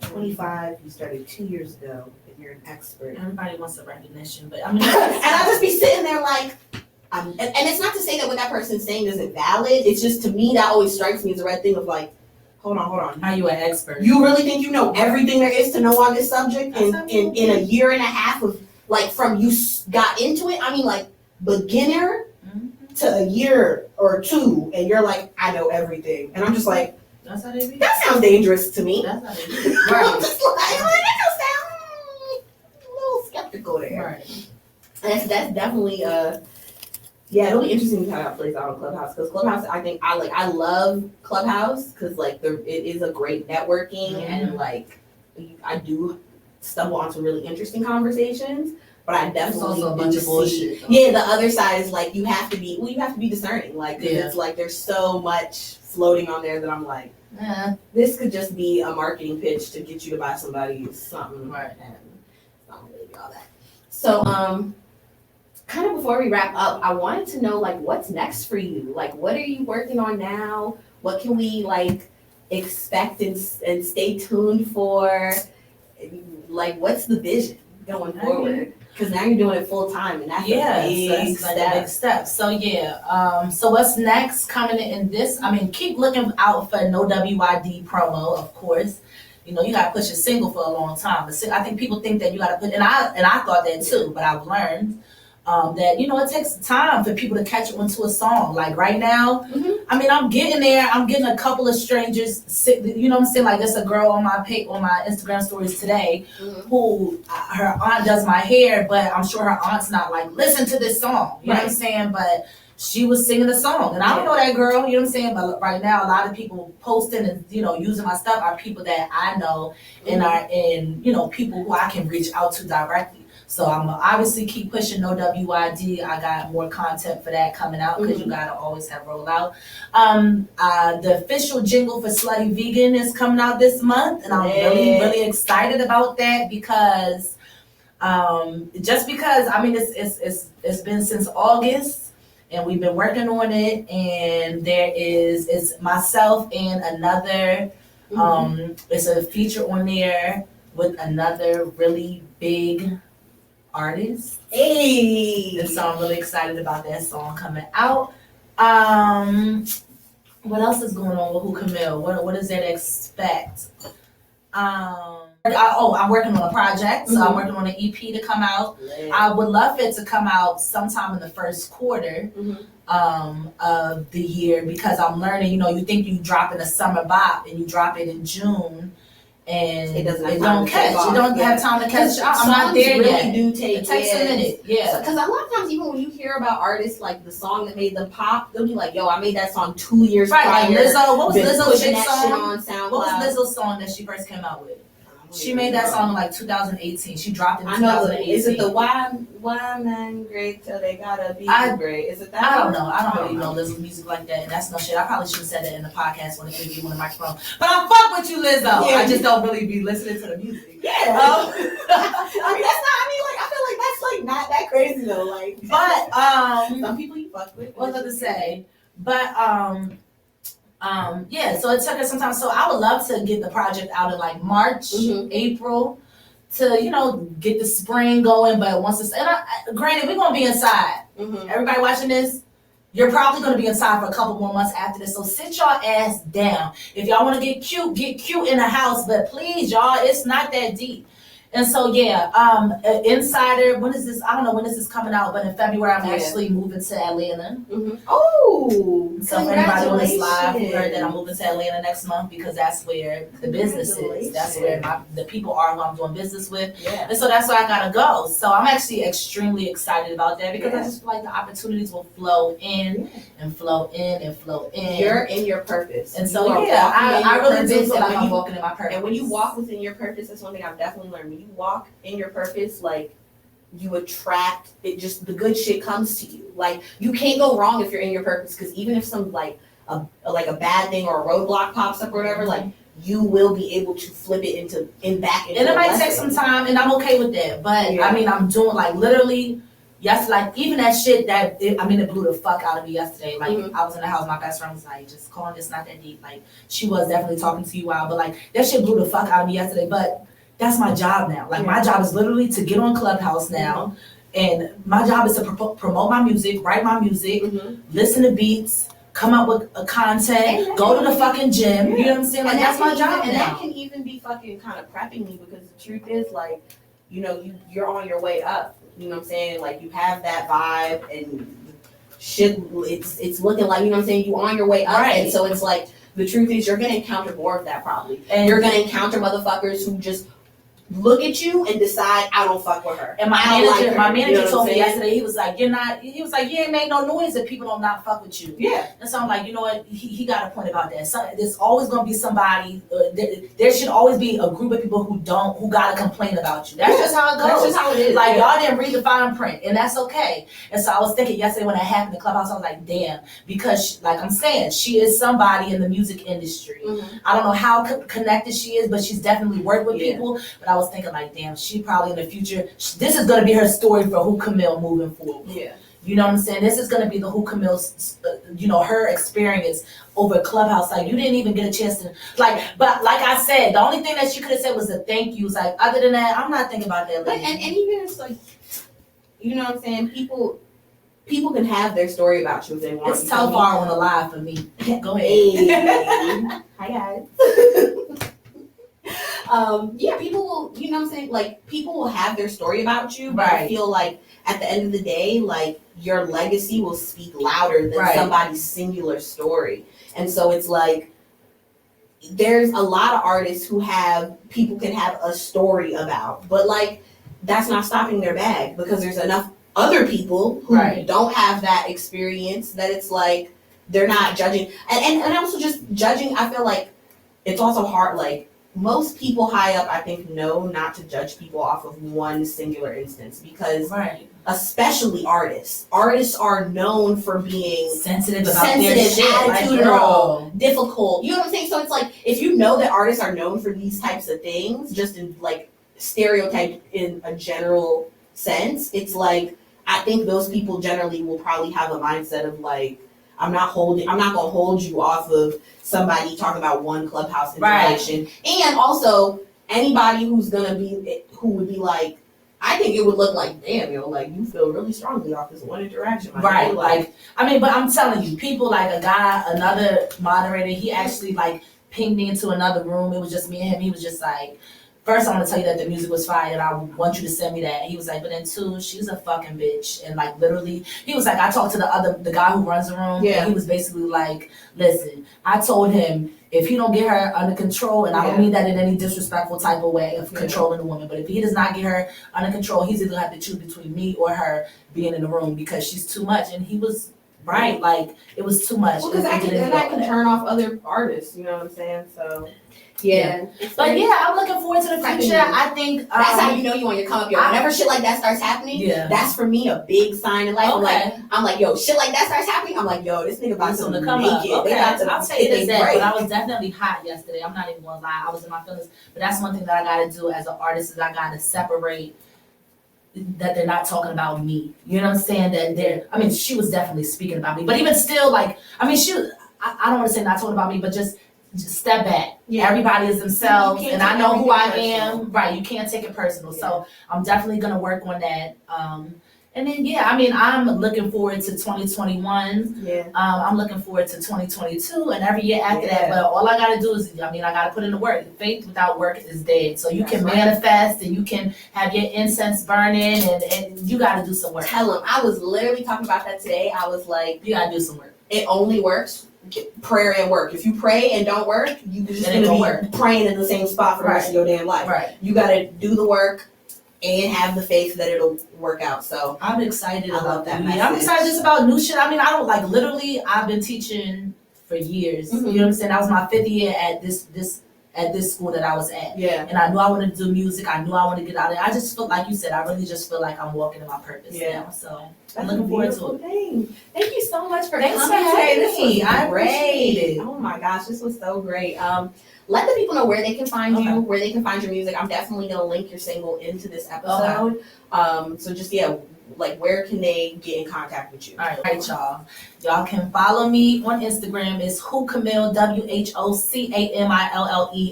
25, you started 2 years ago, and you're an expert. Everybody wants a recognition, but I mean, And I'll just be sitting there like, and it's not to say that what that person's saying isn't valid. It's just, to me, that always strikes me as a red thing of like, hold on. How you an expert? You really think you know everything there is to know on this subject in a year and a half of like from you got into it? I mean, like beginner to a year or two, and you're like, I know everything, and I'm just like, that's how they be. that sounds dangerous to me. That's how they be. I'm just like, that sound a little skeptical there. Right. And that's definitely yeah, it'll be interesting to how that plays out on Clubhouse, because Clubhouse, I think I love Clubhouse because like it is a great networking, and like I do stumble onto really interesting conversations, but I definitely also a bunch of bullshit. Yeah, the other side is like you have to be discerning, like 'cause it's like there's so much floating on there that I'm like, this could just be a marketing pitch to get you to buy somebody something, right? And it's not really all that. So kind of before we wrap up, I wanted to know like what's next for you? Like what are you working on now? What can we like expect and stay tuned for? Like what's the vision going forward? Because now you're doing it full time, and that's a big step. Like a big step. So so what's next coming in this? I mean, keep looking out for No WYD promo, of course. You gotta push a single for a long time. I think people think that you gotta put, and I thought that too, but I've learned that it takes time for people to catch on to a song. Like right now, I mean, I'm getting there. I'm getting a couple of strangers. You know what I'm saying? Like there's a girl on my Instagram stories today who her aunt does my hair, but I'm sure her aunt's not like, listen to this song. You know what I'm saying? But she was singing the song, and I don't know that girl. You know what I'm saying? But right now, a lot of people posting and using my stuff are people that I know and are people who I can reach out to directly. So I'm obviously keep pushing No WID. I got more content for that coming out because you gotta always have rollout. The official jingle for Slutty Vegan is coming out this month, and I'm really excited about that because just because I mean it's been since August and we've been working on it, and it's myself and another it's a feature on there with another really big artist. Hey! And so I'm really excited about that song coming out. What else is going on with Who Camille? What does that expect? I'm working on a project, so I'm working on an EP to come out. I would love it to come out sometime in the first quarter of the year because I'm learning. You think you drop in a summer bop and you drop it in June, and it don't catch. You don't have time to catch. I'm not there really yet. It takes a minute. Yeah. Because a lot of times, even when you hear about artists, like the song that made them pop, they'll be like, "Yo, I made that song 2 years prior." Like Lizzo. What was Lizzo's that song? shit on SoundCloud. What was Lizzo's song that she first came out with? She made that song in like 2018. She dropped it in 2018. Is it the why men great till they gotta be great? Is it that? I don't know. I don't really know Lizzo's music like that, and that's no shit. I probably should have said that in the podcast when it could be on the microphone. But I fuck with you, Lizzo. I just don't really be listening to the music. Yeah. I mean, I feel like that's like not that crazy though. Like, but some people you fuck with. What was I to say? But yeah, so it took us some time. So I would love to get the project out in like March, April, to get the spring going. But once it's granted, we're gonna be inside. Everybody watching this, you're probably gonna be inside for a couple more months after this. So sit your ass down. If y'all want to get cute in the house. But please, y'all, it's not that deep. And so Insider. When is this? I don't know when this is coming out, but in February I'm actually moving to Atlanta. Oh, so if anybody on this live who heard that I'm moving to Atlanta next month because that's where the business is. That's where the people are who I'm doing business with. Yeah. And so that's where I gotta go. So I'm actually extremely excited about that because I just feel like the opportunities will flow in and flow in and flow in. You're in your purpose. And so I really do feel like I'm walking in my purpose. And when you walk within your purpose, that's one thing I've definitely learned. When you walk in your purpose, like you attract it, just the good shit comes to you. Like you can't go wrong if you're in your purpose, because even if some like a bad thing or a roadblock pops up or whatever, like you will be able to flip it into and it might take some time, and I'm okay with that. But I mean, I'm doing like literally. Yes, like even that shit it blew the fuck out of me yesterday. Like I was in the house, my best friend was like, just calling this not that deep. Like she was definitely talking to you while, but like that shit blew the fuck out of me yesterday. But that's my job now. Like my job is literally to get on Clubhouse now, and my job is to promote my music, write my music, listen to beats, come up with a content, go to the fucking gym. You know what I'm saying? Like that's my job and now. That can even be fucking kind of prepping me, because the truth is like, you're on your way up. You know what I'm saying? Like you have that vibe and shit. It's looking like, you know what I'm saying, you on your way up. Right. And so it's like, the truth is you're gonna encounter more of that probably. And you're gonna encounter motherfuckers who just look at you and decide, I don't fuck with her. And my manager told me yesterday, he was like, you ain't made no noise if people don't not fuck with you. Yeah. And so I'm like, you know what, he got a point about that. So there's always gonna be somebody, there should always be a group of people who gotta complain about you. That's just how it goes. That's just how it is. Like y'all didn't read the fine print, and that's okay. And so I was thinking yesterday when it happened in the Clubhouse, I was like, damn, because like I'm saying, she is somebody in the music industry. I don't know how connected she is, but she's definitely worked with people. But I was thinking like, damn, she probably in the future, this is going to be her story for Who Camille moving forward. Yeah. You know what I'm saying? This is going to be the Who Camille's, her experience over Clubhouse. Like, you didn't even get a chance to, but like I said, the only thing that she could have said was a thank you. Like, other than that, I'm not thinking about that. But, and even it's like, you know what I'm saying? People can have their story about you if they want. It's so far on the live for me. Go ahead. Hi, guys. People will, you know what I'm saying? Like, people will have their story about you, but I feel like at the end of the day, like, your legacy will speak louder than somebody's singular story. And so it's like, there's a lot of artists who people can have a story about, but like, that's not stopping their bag, because there's enough other people who don't have that experience that it's like, they're not judging. And also just judging, I feel like it's also hard, like, most people high up, I think, know not to judge people off of one singular instance because, especially artists are known for being sensitive about their shit, attitudinal, difficult. You know what I'm saying? So it's like if you know that artists are known for these types of things, just in like stereotype in a general sense, it's like I think those people generally will probably have a mindset of like, I'm not gonna hold you off of somebody talking about one Clubhouse information. And also anybody who would be like, I think it would look like, damn, like you feel really strongly off this one interaction. Right. Like, I mean, but I'm telling you, people like another moderator, he actually like pinged me into another room. It was just me and him. He was just like, first, I want to tell you that the music was fire, and I want you to send me that. He was like, but then two, she's a fucking bitch. And like literally, he was like, I talked to the guy who runs the room, and he was basically like, listen, I told him if he don't get her under control, and I don't mean that in any disrespectful type of way of controlling the woman, but if he does not get her under control, he's either gonna have to choose between me or her being in the room because she's too much. And he was right, like it was too much. Well, because that can turn off other artists. You know what I'm saying? So. Yeah. But yeah, I'm looking forward to the future. I think that's how you know you want your come up, yo. Whenever shit like that starts happening, that's for me a big sign in life. I'm like, yo, shit like that starts happening. I'm like, yo, this nigga about to come up. Okay. I'll tell you this, but I was definitely hot yesterday. I'm not even gonna lie. I was in my feelings. But that's one thing that I gotta do as an artist is I gotta separate that they're not talking about me. You know what I'm saying? I mean, she was definitely speaking about me. But even still, like, I mean, I don't want to say not talking about me, but just step back. Everybody is themselves, and I know who I am. Right, you can't take it personal. So I'm definitely gonna work on that. And then I mean, I'm looking forward to 2021. I'm looking forward to 2022 and every year after that. But all I gotta do is, I gotta put in the work. Faith without work is dead. So you can manifest and you can have your incense burning, and you gotta do some work. Tell him. I was literally talking about that today. I was like, you gotta do some work. It only works. Prayer and work. If you pray and don't work, you just gonna be praying in the same spot for the rest of your damn life. Right. You gotta do the work and have the faith that it'll work out. So I'm excited about that. I'm excited just about new shit. I mean, I don't like literally. I've been teaching for years. You know what I'm saying? That was my 5th year at this school that I was at. And I knew I wanted to do music. I knew I wanted to get out there. I just feel like you said. I really just feel like I'm walking in my purpose now. So I'm looking forward to it. Thank you so much for coming today. This was great. Oh my gosh, this was so great. Let the people know where they can find you, where they can find your music. I'm definitely gonna link your single into this episode. So just like where can they get in contact with you? All right, y'all. Y'all can follow me on Instagram. It's Who Camille, WHOCAMILLE,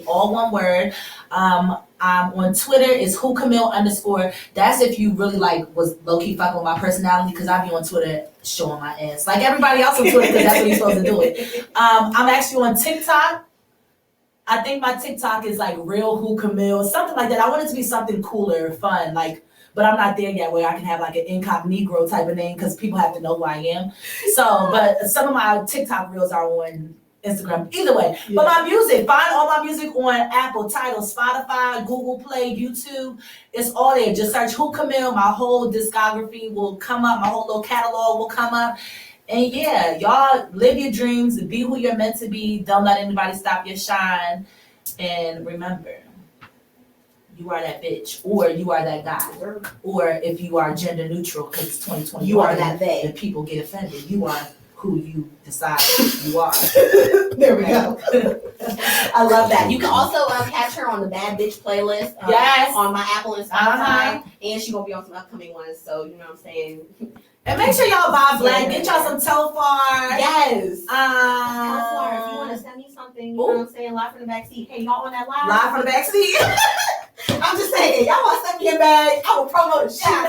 all one word. I'm on Twitter. It's Who Camille _. That's if you really like was low key fucking with my personality, because I be on Twitter showing my ass like everybody else on Twitter, because that's what you're supposed to do it. I'm actually on TikTok. I think my TikTok is like Real Who Camille, something like that. I want it to be something cooler, fun, like. But I'm not there yet where I can have like an incognito type of name because people have to know who I am. So, but some of my TikTok reels are on Instagram. Either way. But my music, find all my music on Apple, Tidal, Spotify, Google Play, YouTube. It's all there. Just search Who Camille. My whole discography will come up. My whole little catalog will come up. And y'all live your dreams. Be who you're meant to be. Don't let anybody stop your shine. And remember, you are that bitch, or you are that guy, or if you are gender neutral, because it's 2020, you are that they. And people get offended. You are who you decide you are. There we go. I love that. You can also catch her on the Bad Bitch playlist. On my Apple and Spotify, and she's gonna be on some upcoming ones. So you know what I'm saying. And make sure y'all buy black. Get y'all some Telfar. Yes. Telfar. If you want to send me something, you know what I'm saying, live from the backseat. Hey, y'all on that live? Live from the backseat. I'm just saying, y'all want to send me a bag? I will promote the shit out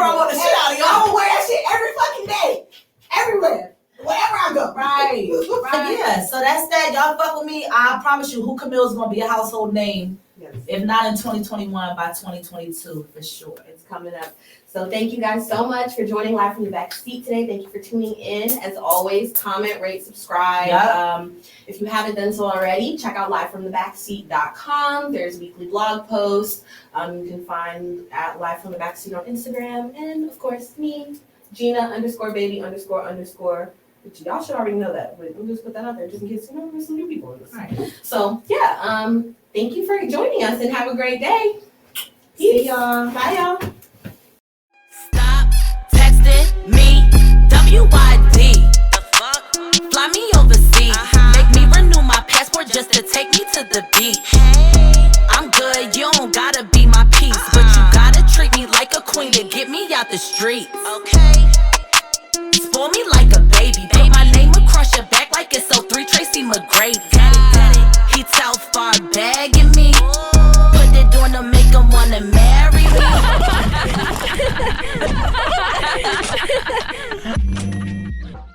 of y'all. I will wear that shit every fucking day, everywhere, wherever I go. Right. Yeah. So that's that. Y'all fuck with me. I promise you, Who Camille is gonna be a household name. Yes. If not in 2021, by 2022 for sure. It's coming up. So thank you guys so much for joining Live from the Backseat today. Thank you for tuning in. As always, comment, rate, subscribe. Yep. If you haven't done so already, check out livefromthebackseat.com. There's weekly blog posts. You can find at Live from the Backseat on Instagram. And of course, me, Gina _baby __ But y'all should already know that. But we'll just put that out there just in case, there's some new people in this. All right. So, yeah, thank you for joining us and have a great day. See y'all. Bye, y'all. Stop texting me, WYD. The fuck? Fly me overseas. Make me renew my passport just to take me to the beach. I'm good, you don't gotta be my piece, but you gotta treat me like a queen to get me out the streets. Okay. Spoil me like a baby. Put my name across your back like it's 03 Tracy McGrady. He tell far begging me. Put it on to make him wanna marry me.